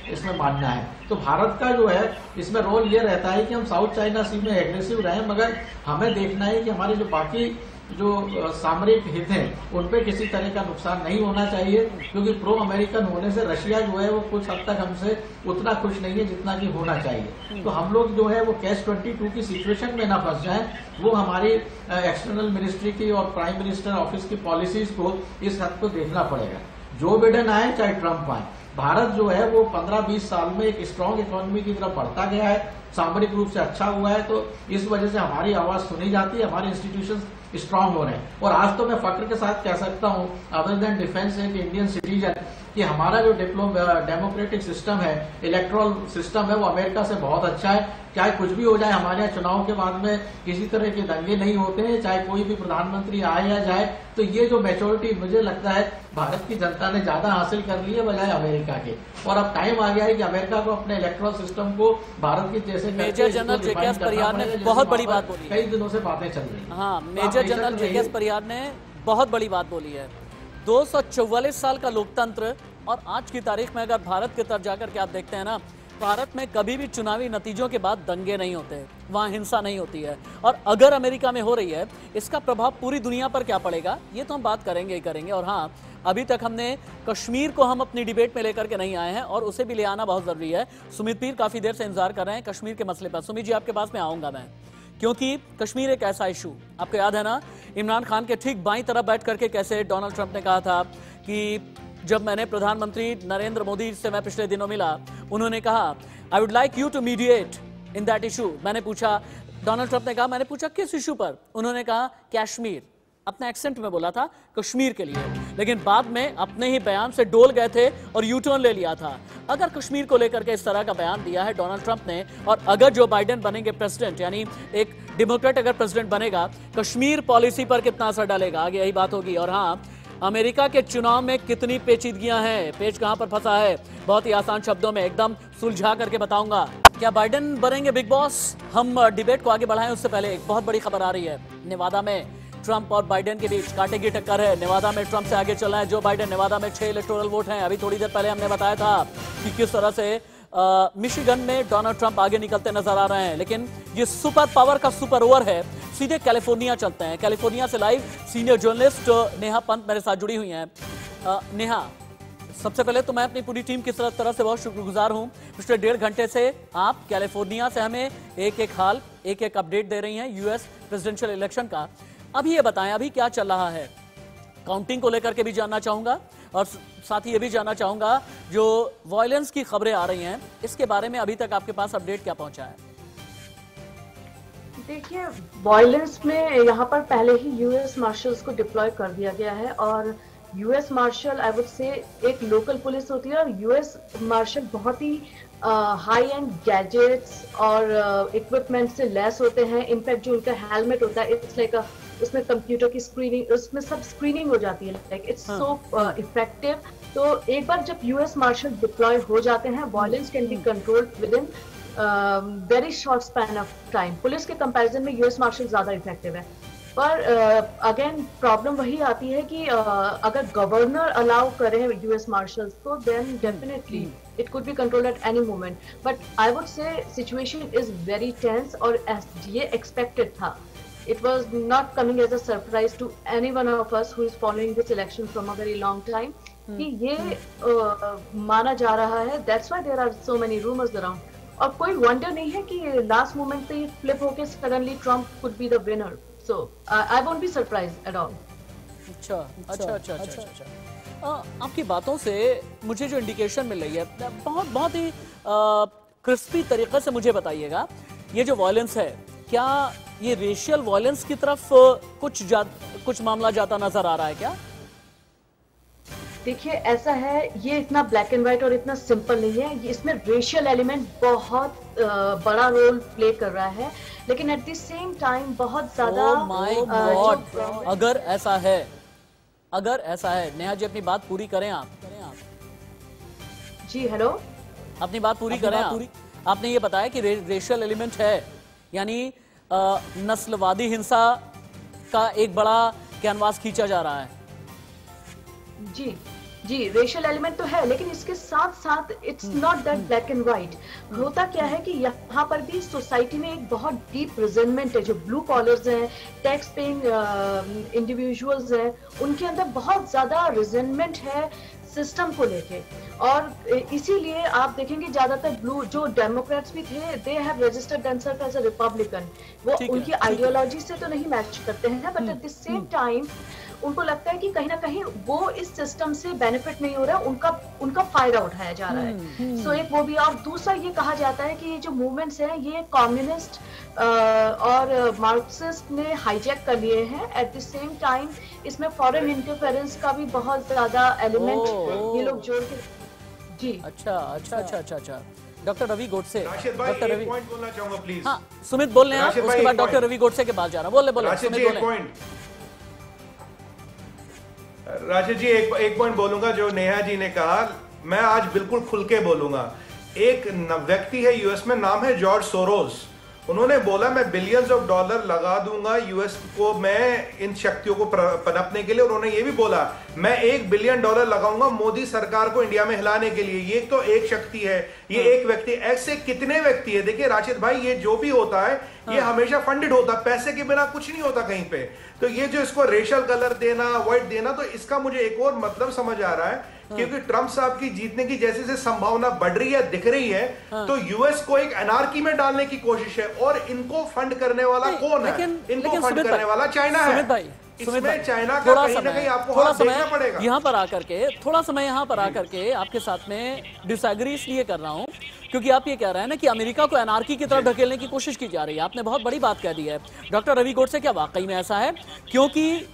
इसमें मानना है। तो भारत का जो है इसमें रोल ये रहता है कि हम साउथ चाइना सी में एग्रेसिव रहें, मगर हमें देखना है कि हमारे जो बाकी जो सामरिक हित हैं उन पे किसी तरह का नुकसान नहीं होना चाहिए, क्योंकि प्रो अमेरिकन होने से रशिया जो है वो कुछ हद तक हमसे उतना खुश नहीं है जितना कि होना चाहिए। तो हम लोग जो है वो कैश 22 की सिचुएशन में ना फंस जाएं, वो हमारी एक्सटर्नल मिनिस्ट्री की और प्राइम मिनिस्टर ऑफिस की पॉलिसीज को इस हद को देखना पड़ेगा। जो बाइडेन आए चाहे ट्रंप आए, भारत जो है वो 15-20 साल में एक स्ट्रांग इकोनॉमी की तरफ बढ़ता गया है, सामरिक रूप से अच्छा हुआ है, तो इस वजह से हमारी आवाज सुनी जाती है, हमारे इंस्टीट्यूशंस स्ट्रांग हो रहे हैं। और आज तो मैं फक्र के साथ कह सकता हूं, अदर देन डिफेंस एक इंडियन सिटीजन, कि हमारा जो डेमोक्रेटिक सिस्टम है, इलेक्ट्रल सिस्टम है, वो अमेरिका से बहुत अच्छा है। चाहे कुछ भी हो जाए, हमारे यहाँ चुनाव के बाद में किसी तरह के दंगे नहीं होते हैं, चाहे कोई भी प्रधानमंत्री आए या जाए, तो ये जो मैच्योरिटी मुझे लगता है भारत की जनता ने ज्यादा हासिल कर ली है बजाय अमेरिका के। और अब टाइम आ गया है कि अमेरिका को अपने इलेक्ट्रल सिस्टम को भारत की जैसे मेजर जनरल जेकेएस परिहार ने बहुत बड़ी बात बोली, कई दिनों से बातें चल रही है। हाँ, मेजर जनरल जेकेएस परिहार ने बहुत बड़ी बात बोली है। 244 साल का लोकतंत्र, और आज की तारीख में अगर भारत की तरफ जाकर के आप देखते हैं ना, भारत में कभी भी चुनावी नतीजों के बाद दंगे नहीं होते, वहां हिंसा नहीं होती है। और अगर अमेरिका में हो रही है, इसका प्रभाव पूरी दुनिया पर क्या पड़ेगा, ये तो हम बात करेंगे ही करेंगे। और हाँ, अभी तक हमने कश्मीर को हम अपनी डिबेट में लेकर के नहीं आए हैं, और उसे भी ले आना बहुत जरूरी है। सुमित पीर काफी देर से इंतजार कर रहे हैं कश्मीर के मसले पर। सुमित जी, आपके पास में आऊंगा मैं, क्योंकि कश्मीर एक ऐसा इशू, आपको याद है ना, इमरान खान के ठीक बाईं तरफ बैठ करके कैसे डोनाल्ड ट्रंप ने कहा था कि जब मैंने प्रधानमंत्री नरेंद्र मोदी से मैं पिछले दिनों मिला, उन्होंने कहा I would like you to mediate in that issue. मैंने पूछा, डोनाल्ड ट्रंप ने कहा, मैंने पूछा किस इशू पर? उन्होंने कहा कश्मीर, अपने एक्सेंट में बोला था कश्मीर के लिए, लेकिन बाद में अपने ही बयान से डोल गए थे और यू टर्न ले लिया था। अगर कश्मीर को लेकर के इस तरह का बयान दिया है डोनाल्ड ट्रंप ने, और अगर जो बाइडेन बनेंगे प्रेसिडेंट, यानी एक डेमोक्रेट अगर प्रेसिडेंट बनेगा, कश्मीर पॉलिसी पर कितना असर डालेगा, आगे यही बात होगी। और हाँ, अमेरिका के चुनाव में कितनी पेचीदगियां हैं, पेच कहां पर फंसा है, बहुत ही आसान शब्दों में एकदम सुलझा करके बताऊंगा। क्या बाइडेन बनेंगे बिग बॉस? हम डिबेट को आगे बढ़ाएं उससे पहले एक बहुत बड़ी खबर आ रही है। नेवादा में ट्रंप और बाइडेन के बीच कांटे की टक्कर है। नेवादा में ट्रंप से आगे चल रहा है जो बाइडेन। नेवादा में 6 इलेक्टोरल वोट हैं। अभी थोड़ी देर पहले हमने बताया था कि किस तरह से मिशिगन में डोनाल्ड ट्रंप आगे निकलते नजर आ रहे हैं, लेकिन ये सुपर पावर का सुपर ओवर है। सीधे कैलिफोर्निया चलते हैं। कैलिफोर्निया से live senior journalist Neha Pant मेरे साथ जुड़ी हुई हैं। नेहा, सबसे पहले तो मैं अपनी पूरी टीम की तरफ से बहुत शुक्रगुजार हूं। पिछले 1.5 घंटे से आप कैलिफोर्निया से हमें एक अपडेट दे रही हैं यूएस प्रेसिडेंशियल इलेक्शन का। अभी ये बताएं, अभी क्या चल रहा है? काउंटिंग को लेकर के भी जानना चाहूंगा, और साथ ही ये भी जानना चाहूंगा, जो वायलेंस की खबरें आ रही हैं, इसके बारे में अभी तक आपके पास अपडेट क्या पहुंचा है? देखिए, वायलेंस में यहाँ पर पहले ही यूएस मार्शल्स को डिप्लॉय कर दिया गया है, और यूएस मार्शल आई वुड से एक लोकल पुलिस होती है, और यूएस मार्शल बहुत ही हाई एंड गैजेट्स और इक्विपमेंट से लेस होते हैं। इनफैक्ट जो उनका हेलमेट होता है, इट्स लाइक उसमें कंप्यूटर की स्क्रीनिंग, उसमें सब स्क्रीनिंग हो जाती है, लाइक इट्स सो इफेक्टिव। तो एक बार जब यूएस मार्शल डिप्लॉय हो जाते हैं, violence can be controlled within very short span of time. Police के कंपैरिजन में यूएस मार्शल ज्यादा इफेक्टिव है, पर अगेन प्रॉब्लम वही आती है कि अगर गवर्नर अलाउ करे यूएस मार्शल्स को, then definitely it could be controlled at any moment. But I would say situation is very tense, और ये एक्सपेक्टेड था। It was not coming as a surprise to any one of us who is following this election from a very long time कि ये माना जा रहा है। That's why there are so many rumors around. और कोई wonder नहीं है कि लास्ट मोमेंट पे फ्लिप होके suddenly Trump could be the winner. So I won't be surprised at all. अच्छा। आपकी बातों से मुझे जो इंडिकेशन मिल रही है, बहुत ही क्रिस्पी तरीके से मुझे बताइएगा, ये जो वायलेंस है, क्या ये रेशियल वायलेंस की तरफ कुछ मामला जाता नजर आ रहा है क्या? देखिए, ऐसा है, ये इतना ब्लैक एंड व्हाइट और इतना सिंपल नहीं है। इसमें रेशियल एलिमेंट बहुत बड़ा रोल प्ले कर रहा है, लेकिन एट द सेम टाइम बहुत ज्यादा अगर ऐसा है, नेहा जी अपनी बात पूरी करें आप। जी हेलो, अपनी बात पूरी करें आप। आपने ये बताया कि रेशियल एलिमेंट है, यानी नस्लवादी हिंसा का एक बड़ा कैनवास खींचा जा रहा है। जी, रेशियल एलिमेंट तो है, लेकिन इसके साथ साथ it's not that black and white. होता क्या है कि यहाँ पर भी सोसाइटी में एक बहुत डीप रिजेंटमेंट है। जो ब्लू कॉलर्स हैं, टैक्स पेइंग इंडिविजुअल्स हैं, उनके अंदर बहुत ज्यादा रिजेंटमेंट है सिस्टम को लेके, और इसीलिए आप देखेंगे ज्यादातर ब्लू जो डेमोक्रेट्स भी थे, they have registered themselves as a republican. वो उनकी आइडियोलॉजी से तो नहीं मैच करते हैं, but at the same time उनको लगता है कि कहीं ना कहीं वो इस सिस्टम से बेनिफिट नहीं हो रहा है, उनका फायदा उठाया जा रहा है। सो एक वो भी, और दूसरा ये कहा जाता है कि ये जो मूवमेंट्स हैं, ये कम्युनिस्ट और मार्क्सिस्ट ने हाईजैक कर लिए हैं। एट द सेम टाइम इसमें फॉरेन इंटरफेरेंस का भी बहुत ज्यादा एलिमेंट ये लोग जोड़ के। जी अच्छा। Doctor Ravi Godse, doctor Ravi point बोलना चाहूंगा प्लीज। हाँ, सुमित बोल रहे हैं आप, उसके बाद डॉक्टर रवि गोडसे के पास जा रहा हूं। बोले सुमित बोले। राशिद जी, एक पॉइंट बोलूंगा जो नेहा जी ने कहा, मैं आज बिल्कुल खुल के बोलूंगा। एक व्यक्ति है यूएस में, नाम है जॉर्ज सोरोस। उन्होंने बोला मैं बिलियंस ऑफ डॉलर लगा दूंगा यूएस को, मैं इन शक्तियों को पनपने के लिए। उन्होंने ये भी बोला मैं $1 बिलियन लगाऊंगा मोदी सरकार को इंडिया में हिलाने के लिए। ये तो एक शक्ति है, ये एक व्यक्ति। ऐसे कितने व्यक्ति है? देखिए राशिद भाई, ये जो भी होता है ये हमेशा फंडेड होता है, पैसे के बिना कुछ नहीं होता कहीं पे। तो ये जो इसको रेशियल कलर देना, व्हाइट देना, तो इसका मुझे एक और मतलब समझ आ रहा है, क्योंकि ट्रंप साहब की जीतने की जैसे से संभावना बढ़ रही है, दिख रही है, तो यूएस को एक एनार्की में डालने की कोशिश है। और इनको फंड करने वाला कौन है? इनको फंड करने वाला चाइना है। इसमें चाइना का कहीं ना कहीं आपको हाथ देखना पड़ेगा। यहाँ पर आकर के थोड़ा समय यहाँ पर आकर के आपके साथ में डिसएग्री इसलिए कर रहा हूँ क्योंकि आप ये कह रहे हैं ना कि अमेरिका को एनार्की की तरफ ढकेलने की कोशिश की जा रही है। आपने बहुत बड़ी बात कह दी है डॉक्टर रवि गोडसे, क्या वाकई में ऐसा है? क्योंकि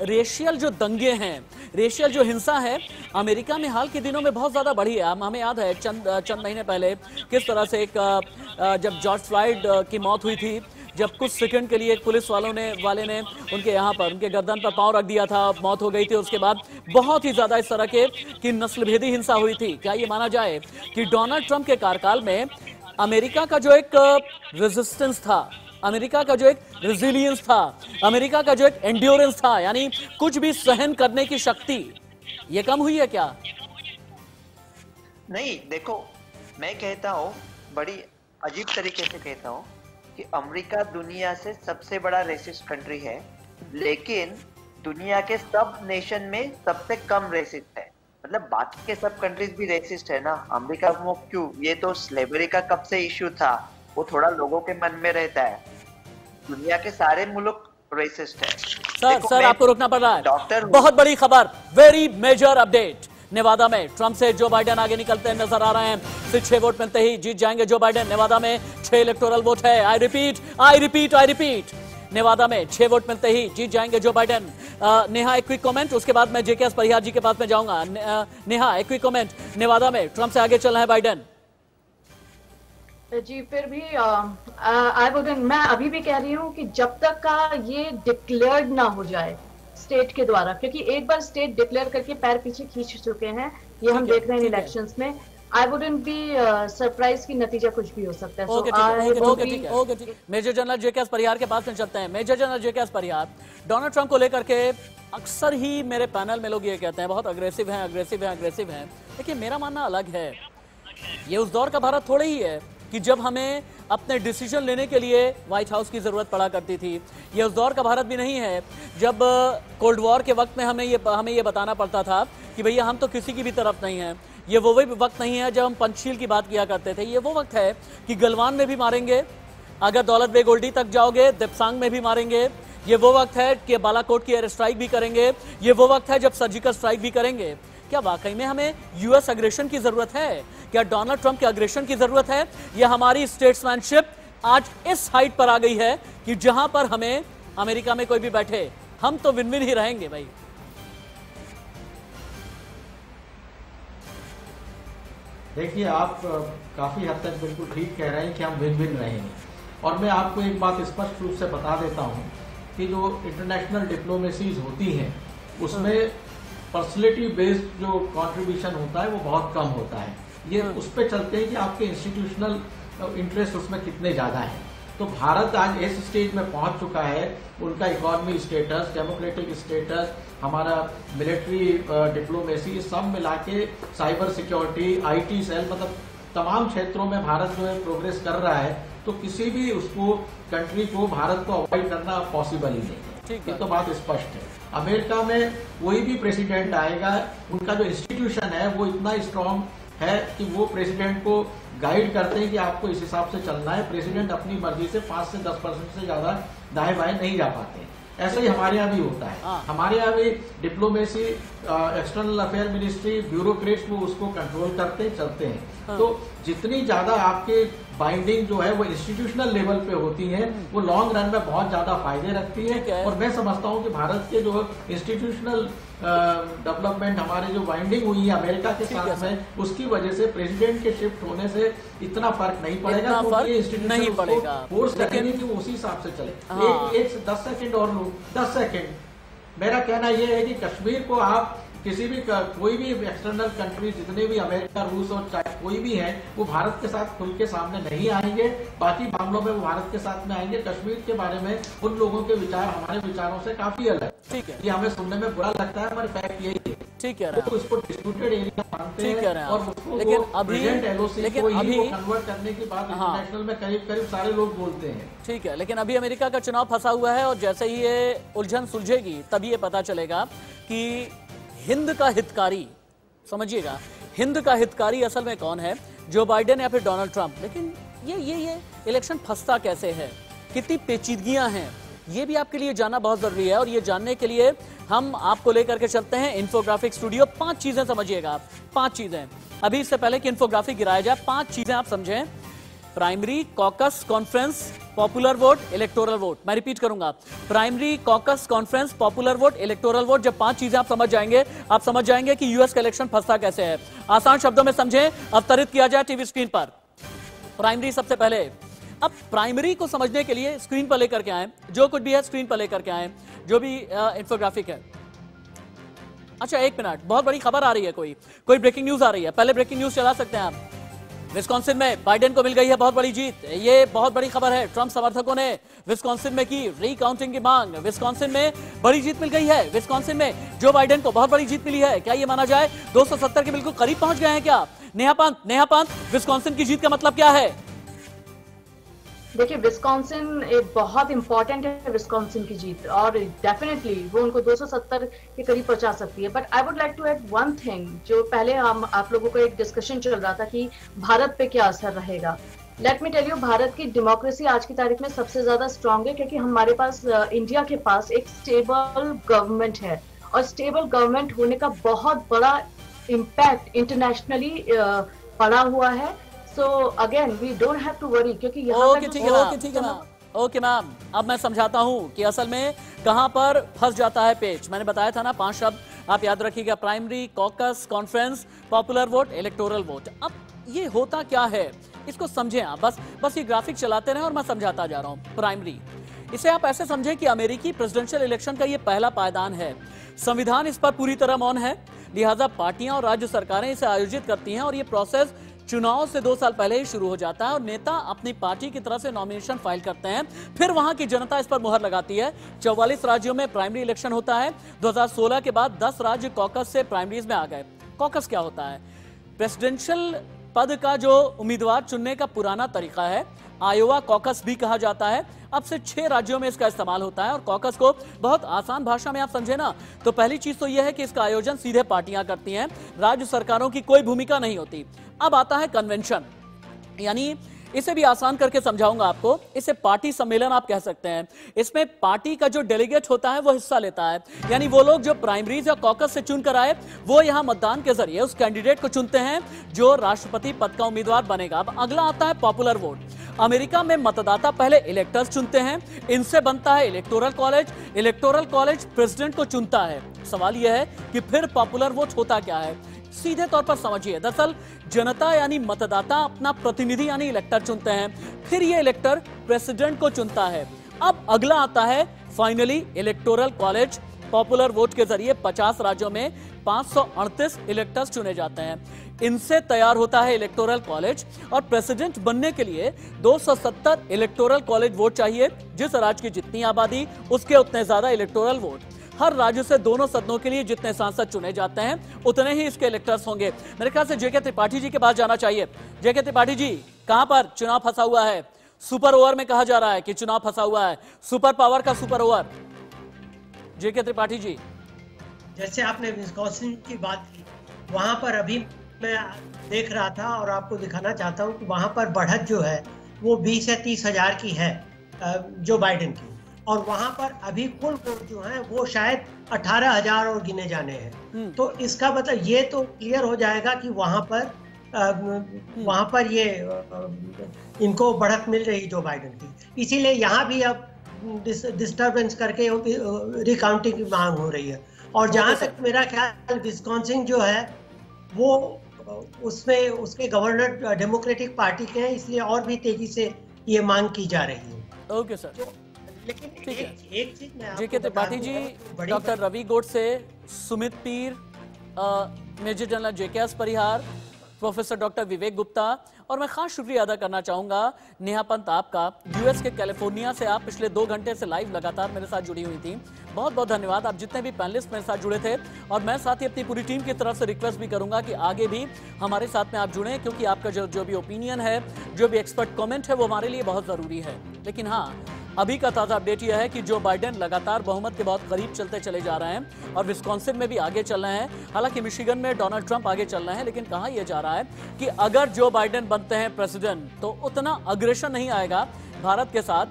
रेशियल जो दंगे हैं, रेशियल जो हिंसा है, अमेरिका में हाल के दिनों में बहुत ज्यादा बढ़ी है। हमें याद है चंद महीने पहले किस तरह से जब जॉर्ज फ्लॉयड की मौत हुई थी, जब कुछ सेकंड के लिए एक पुलिस वाले ने उनके यहाँ पर, उनके गर्दन पर पांव रख दिया था, मौत हो गई थी। उसके बाद बहुत ही ज्यादा इस तरह की नस्लभेदी हिंसा हुई थी। क्या ये माना जाए कि डोनाल्ड ट्रंप के कार्यकाल में अमेरिका का जो एक रेजिस्टेंस था, अमेरिका का जो एक रेजिलियंस था, अमेरिका का जो एक एंड्योरेंस था, यानी कुछ भी सहन करने की शक्ति, ये कम हुई है क्या? नहीं, देखो मैं कहता हूँ, बड़ी अजीब तरीके से कहता हूँ कि अमेरिका दुनिया से सबसे बड़ा रेसिस्ट कंट्री है, लेकिन दुनिया के सब नेशन में सबसे कम रेसिस्ट है। मतलब बाकी के सब कंट्रीज भी रेसिस्ट है ना, अमेरिका वो क्यों? ये तो स्लेवरी का कब से इश्यू था, वो थोड़ा लोगों के मन में रहता है। दुनिया के सारे मुल्क रेसिस्ट है। सर आपको रुकना पड़ रहा है। बहुत बड़ी खबर, वेरी मेजर अपडेट। नेवादा में ट्रंप से जो बाइडेन आगे निकलते नजर आ रहे हैं। सिर्फ 6 वोट मिलते ही जीत जाएंगे जो बाइडेन। नेवादा में 6 इलेक्टोरल वोट है। आई रिपीट, नेवादा में 6 वोट मिलते ही जीत जाएंगे जो बाइडेन। नेहा एक क्विक कमेंट, उसके बाद मैं जेके परिहार जी के पास में जाऊंगा। नेहा एक क्विक कमेंट, नेवादा में ट्रंप से आगे चलना है बाइडेन। जी फिर भी मैं अभी भी कह रही हूँ कि जब तक का ये डिक्लेयर्ड ना हो जाए स्टेट के द्वारा, क्योंकि एक बार स्टेट डिक्लेयर करके पैर पीछे खींच चुके हैं, ये हम देख रहे हैं इलेक्शंस में। आई वुडंट बी सरप्राइज की नतीजा कुछ भी हो सकता है। मेजर जनरल जेके परिहार के पास में चलते हैं। मेजर जनरल जेके परिहार, डोनाल्ड ट्रंप को लेकर के अक्सर ही मेरे पैनल में लोग ये कहते हैं बहुत अग्रेसिव हैं, लेकिन मेरा मानना अलग है। ये उस दौर का भारत थोड़े ही है कि जब हमें अपने डिसीजन लेने के लिए व्हाइट हाउस की जरूरत पड़ा करती थी। ये उस दौर का भारत भी नहीं है जब कोल्ड वॉर के वक्त में हमें ये बताना पड़ता था कि भैया हम तो किसी की भी तरफ नहीं है। ये वो वक्त नहीं है जब हम पंचशील की बात किया करते थे। ये वो वक्त है कि गलवान में भी मारेंगे, अगर दौलत बेग ओल्डी तक जाओगे दिप्सांग में भी मारेंगे। ये वो वक्त है कि बालाकोट की एयर स्ट्राइक भी करेंगे। ये वो वक्त है जब सर्जिकल स्ट्राइक भी करेंगे। क्या वाकई में हमें यूएस अग्रेशन की जरूरत है? क्या डोनाल्ड ट्रंप के अग्रेशन की जरूरत है? या हमारी स्टेट्समैनशिप आज इस हाइट पर आ गई है कि जहां पर हमें अमेरिका में कोई भी बैठे हम तो विन विन ही रहेंगे भाई? देखिए, आप काफी हद तक बिल्कुल ठीक कह रहे हैं कि हम विन विन रहेंगे। और मैं आपको एक बात स्पष्ट रूप से बता देता हूं कि जो इंटरनेशनल डिप्लोमेसीज होती हैं उसमें पर्सनैलिटी बेस्ड जो कंट्रीब्यूशन होता है वो बहुत कम होता है। ये उस पर चलते हैं कि आपके इंस्टीट्यूशनल इंटरेस्ट उसमें कितने ज्यादा है। तो भारत आज इस स्टेज में पहुंच चुका है, उनका इकोनॉमी स्टेटस, डेमोक्रेटिक स्टेटस, हमारा मिलिट्री डिप्लोमेसी, सब मिला के साइबर सिक्योरिटी, आईटी सेल, मतलब तमाम क्षेत्रों में भारत जो है प्रोग्रेस कर रहा है। तो किसी भी उसको कंट्री को, भारत को अवॉइड करना पॉसिबल ही नहीं है। ये तो बात स्पष्ट है। अमेरिका में कोई भी प्रेसिडेंट आएगा, उनका जो इंस्टीट्यूशन है वो इतना स्ट्रांग है कि वो प्रेसिडेंट को गाइड करते हैं कि आपको इस हिसाब से चलना है। प्रेसिडेंट अपनी मर्जी से 5 से 10% से ज्यादा दाएं बाएं नहीं जा पाते। ऐसा ही हमारे यहाँ भी होता है। हमारे यहाँ भी diplomacy, external affair ministry, bureaucrats वो उसको कंट्रोल करते चलते हैं। तो जितनी ज्यादा आपके बाइंडिंग जो है वो इंस्टीट्यूशनल लेवल पे होती है, वो लॉन्ग रन में बहुत ज्यादा फायदे रखती है। और मैं समझता हूँ कि भारत के जो इंस्टीट्यूशनल डेवलपमेंट, हमारे जो बाइंडिंग हुई है अमेरिका के साथ में, उसकी वजह से प्रेसिडेंट के शिफ्ट होने से इतना फर्क नहीं पड़ेगा, क्योंकि इंस्टीट्यूशन फोर्स करेंगे कि वो उसी हिसाब से चले। एक 10 सेकंड और लूं, 10 सेकंड। मेरा कहना यह है कि कश्मीर को आप किसी भी कोई भी एक्सटर्नल कंट्री, जितने भी अमेरिका, रूस और चाइना कोई भी है, वो भारत के साथ खुल के सामने नहीं आएंगे। बाकी मामलों में वो भारत के साथ में आएंगे। कश्मीर के बारे में उन लोगों के विचार हमारे विचारों से काफी अलग। ठीक है, ये हमें सुनने में बुरा लगता है, हमारे फैक्ट यही है। ठीक है, तो उसको डिस्प्यूटेड एरिया मानते हैं और उसको लेकिन अभी कन्वर्ट करने की बात इंटरनेशनल में करीब सारे लोग बोलते हैं। ठीक है, लेकिन अभी अमेरिका का चुनाव फंसा हुआ है और जैसे ही ये उलझन सुलझेगी तभी ये पता चलेगा कि हिंद का हितकारी, समझिएगा, हिंद का हितकारी असल में कौन है, जो बाइडेन या फिर डोनाल्ड ट्रंप। लेकिन ये इलेक्शन फंसता कैसे है, कितनी पेचीदगियां हैं, ये भी आपके लिए जानना बहुत जरूरी है। और ये जानने के लिए हम आपको लेकर के चलते हैं इन्फोग्राफिक स्टूडियो। 5 चीजें समझिएगा, 5 चीजें। अभी इससे पहले कि इन्फोग्राफिक गिराया जाए, 5 चीजें आप समझें। Primary, caucus, conference, popular vote, electoral vote. मैं रिपीट करूंगा, primary, caucus, conference, popular vote, electoral vote. जब 5 चीजें आप समझ जाएंगे, आप समझ जाएंगे कि यूएस का इलेक्शन फंसता कैसे है। आसान शब्दों में समझें, अवतरित किया जाए टीवी स्क्रीन पर। प्राइमरी सबसे पहले। अब प्राइमरी को समझने के लिए स्क्रीन पर लेकर के आए, जो कुछ भी है स्क्रीन पर लेकर के आए, जो भी इंफोग्राफिक है। अच्छा, 1 मिनट, बहुत बड़ी खबर आ रही है, कोई ब्रेकिंग न्यूज आ रही है। पहले ब्रेकिंग न्यूज चला सकते हैं आप। विस्कॉन्सिन में बाइडेन को मिल गई है बहुत बड़ी जीत। ये बहुत बड़ी खबर है। ट्रंप समर्थकों ने विस्कॉन्सिन में की रीकाउंटिंग की मांग। विस्कॉन्सिन में बड़ी जीत मिल गई है। विस्कॉन्सिन में जो बाइडेन को बहुत बड़ी जीत मिली है। क्या ये माना जाए 270 के बिल्कुल करीब पहुंच गए हैं क्या? नेहा पंत, विस्कॉन्सिन की जीत का मतलब क्या है? देखिए, विस्कॉन्सिन एक बहुत इंपॉर्टेंट है, विस्कॉन्सिन की जीत, और डेफिनेटली वो उनको 270 के करीब पहुंचा सकती है। But I would like to add one thing, जो पहले आप लोगों का एक डिस्कशन चल रहा था कि भारत पे क्या असर रहेगा। Let me tell you, Bharat की डेमोक्रेसी आज की तारीख में सबसे ज्यादा स्ट्रांग है क्योंकि हमारे पास इंडिया के पास एक स्टेबल गवर्नमेंट है और स्टेबल गवर्नमेंट होने का बहुत बड़ा इम्पैक्ट इंटरनेशनली पड़ा हुआ है। So again we don't have to worry क्योंकि यहाँ ठीक है मैम, ओके मैम, अब मैं समझाता हूँ कि असल में कहां पर फंस जाता है पेच। मैंने बताया था ना 5 शब्द आप याद रखिएगा, primary, caucus, conference, popular vote, electoral vote. अब ये होता क्या है इसको समझें आप, बस ये ग्राफिक चलाते रहे और मैं समझाता जा रहा हूँ। प्राइमरी, इसे आप ऐसे समझें कि अमेरिकी प्रेसिडेंशियल इलेक्शन का ये पहला पायदान है। संविधान इस पर पूरी तरह मौन है, लिहाजा पार्टियां और राज्य सरकारें इसे आयोजित करती हैं और ये प्रोसेस चुनाव से 2 साल पहले ही शुरू हो जाता है और नेता अपनी पार्टी की तरफ से नॉमिनेशन फाइल करते हैं, फिर वहां की जनता इस पर मुहर लगाती है। 44 राज्यों में प्राइमरी इलेक्शन होता है। 2016 के बाद 10 राज्य कॉकस से प्राइमरीज में आ गए। कॉकस क्या होता है? प्रेसिडेंशियल पद का जो उम्मीदवार चुनने का पुराना तरीका है, आयोवा कॉकस भी कहा जाता है। अब से 6 राज्यों में इसका इस्तेमाल होता है और कॉकस को बहुत आसान भाषा में आप समझे ना, तो पहली चीज तो यह है कि इसका आयोजन सीधे पार्टियां करती हैं, राज्य सरकारों की कोई भूमिका नहीं होती। अब आता है कन्वेंशन, यानी इसे भी आसान करके समझाऊंगा आपको, इसे पार्टी सम्मेलन आप कह सकते हैं। इसमें पार्टी का जो डेलीगेट होता है वो हिस्सा लेता है, यानी वो लोग जो प्राइमरीज या कॉकस से चुनकर आए वो यहां मतदान के जरिए उस कैंडिडेट को चुनते हैं जो राष्ट्रपति पद का उम्मीदवार बनेगा। अब अगला आता है पॉपुलर वोट। अमेरिका में मतदाता पहले इलेक्टर्स चुनते हैं, इनसे बनता है electoral college. Electoral college president को चुनता है। सवाल यह है कि फिर पॉपुलर वोट होता क्या है? सीधे तौर पर समझिए, दरअसल जनता यानी मतदाता अपना प्रतिनिधि यानी इलेक्टर चुनते हैं, फिर ये इलेक्टर प्रेसिडेंट को चुनता है। अब अगला आता है finally electoral college. Popular vote के जरिए 50 राज्यों में 538 इलेक्टर्स चुने जाते हैं। इनसे तैयार होता है इलेक्टोरल कॉलेज और प्रेसिडेंट बनने के लिए 270 इलेक्टोरल कॉलेज वोट चाहिए। जिस राज्य की जितनी आबादी उसके उतने ज्यादा इलेक्टोरल वोट। हर राज्य से दोनों सदनों के लिए जितने सांसद चुने जाते हैं उतने ही इसके इलेक्टर्स होंगे। मेरे ख्याल से जेके त्रिपाठी जी के पास जाना चाहिए। जेके त्रिपाठी जी, कहां पर चुनाव फंसा हुआ है? सुपर ओवर में कहा जा रहा है कि चुनाव फंसा हुआ है, सुपर पावर का सुपर ओवर। जेके त्रिपाठी जी, जैसे आपने विस्कॉन्सिन की बात की, वहां पर अभी मैं देख रहा था और आपको दिखाना चाहता हूं कि वहां पर बढ़त जो है वो 20 से 30 हजार की है जो बाइडेन की, और वहां पर अभी कुल वोट जो है वो शायद 18,000 और गिने जाने हैं। तो इसका मतलब ये तो क्लियर हो जाएगा कि वहां पर ये इनको बढ़त मिल रही जो बाइडेन की। इसीलिए यहाँ भी अब डिस्टर्बेंस करके रिकाउंटिंग की मांग हो रही है। और जहां तक मेरा ख्याल विस्कॉन्सिन जो है वो उसमें उसके गवर्नर डेमोक्रेटिक पार्टी के हैं, इसलिए और भी तेजी से ये मांग की जा रही है। ओके सर, लेकिन एक चीज मैं जेके त्रिपाठी जी, डॉक्टर रवि गोड से, सुमित पीर, मेजर जनरल जेके परिहार, प्रोफेसर डॉक्टर विवेक गुप्ता, और मैं खास शुक्रिया अदा करना चाहूंगा नेहा पंत आपका। यूएस के कैलिफोर्निया से आप पिछले 2 घंटे से लाइव लगातार मेरे साथ जुड़ी हुई थी। बहुत बहुत धन्यवाद। आप जितने भी पैनलिस्ट मेरे साथ जुड़े थे, और मैं साथ ही अपनी पूरी टीम की तरफ से रिक्वेस्ट भी करूंगा कि आगे भी हमारे साथ में आप जुड़ें, क्योंकि आपका जो भी ओपिनियन है, जो भी एक्सपर्ट कमेंट है, वो हमारे लिए बहुत जरूरी है। लेकिन हाँ, अभी का ताजा अपडेट यह है कि जो बाइडेन लगातार बहुमत के बहुत करीब चलते चले जा रहे हैं और विस्कॉन्सिन में भी आगे चल रहे हैं। हालांकि मिशिगन में डोनाल्ड ट्रंप आगे चल रहे हैं, लेकिन कहा यह जा रहा है कि अगर जो बाइडेन बनते हैं प्रेसिडेंट तो उतना अग्रेशन नहीं आएगा भारत के साथ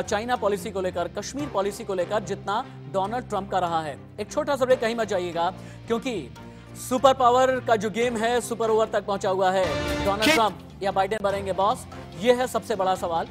चाइना पॉलिसी को लेकर, कश्मीर पॉलिसी को लेकर, जितना डोनाल्ड ट्रंप का रहा है। एक छोटा सा ब्रेक, कहीं मत जाइएगा, क्योंकि सुपर पावर का जो गेम है सुपर ओवर तक पहुंचा हुआ है। डोनाल्ड ट्रंप या बाइडेन बनेंगे बॉस, यह है सबसे बड़ा सवाल।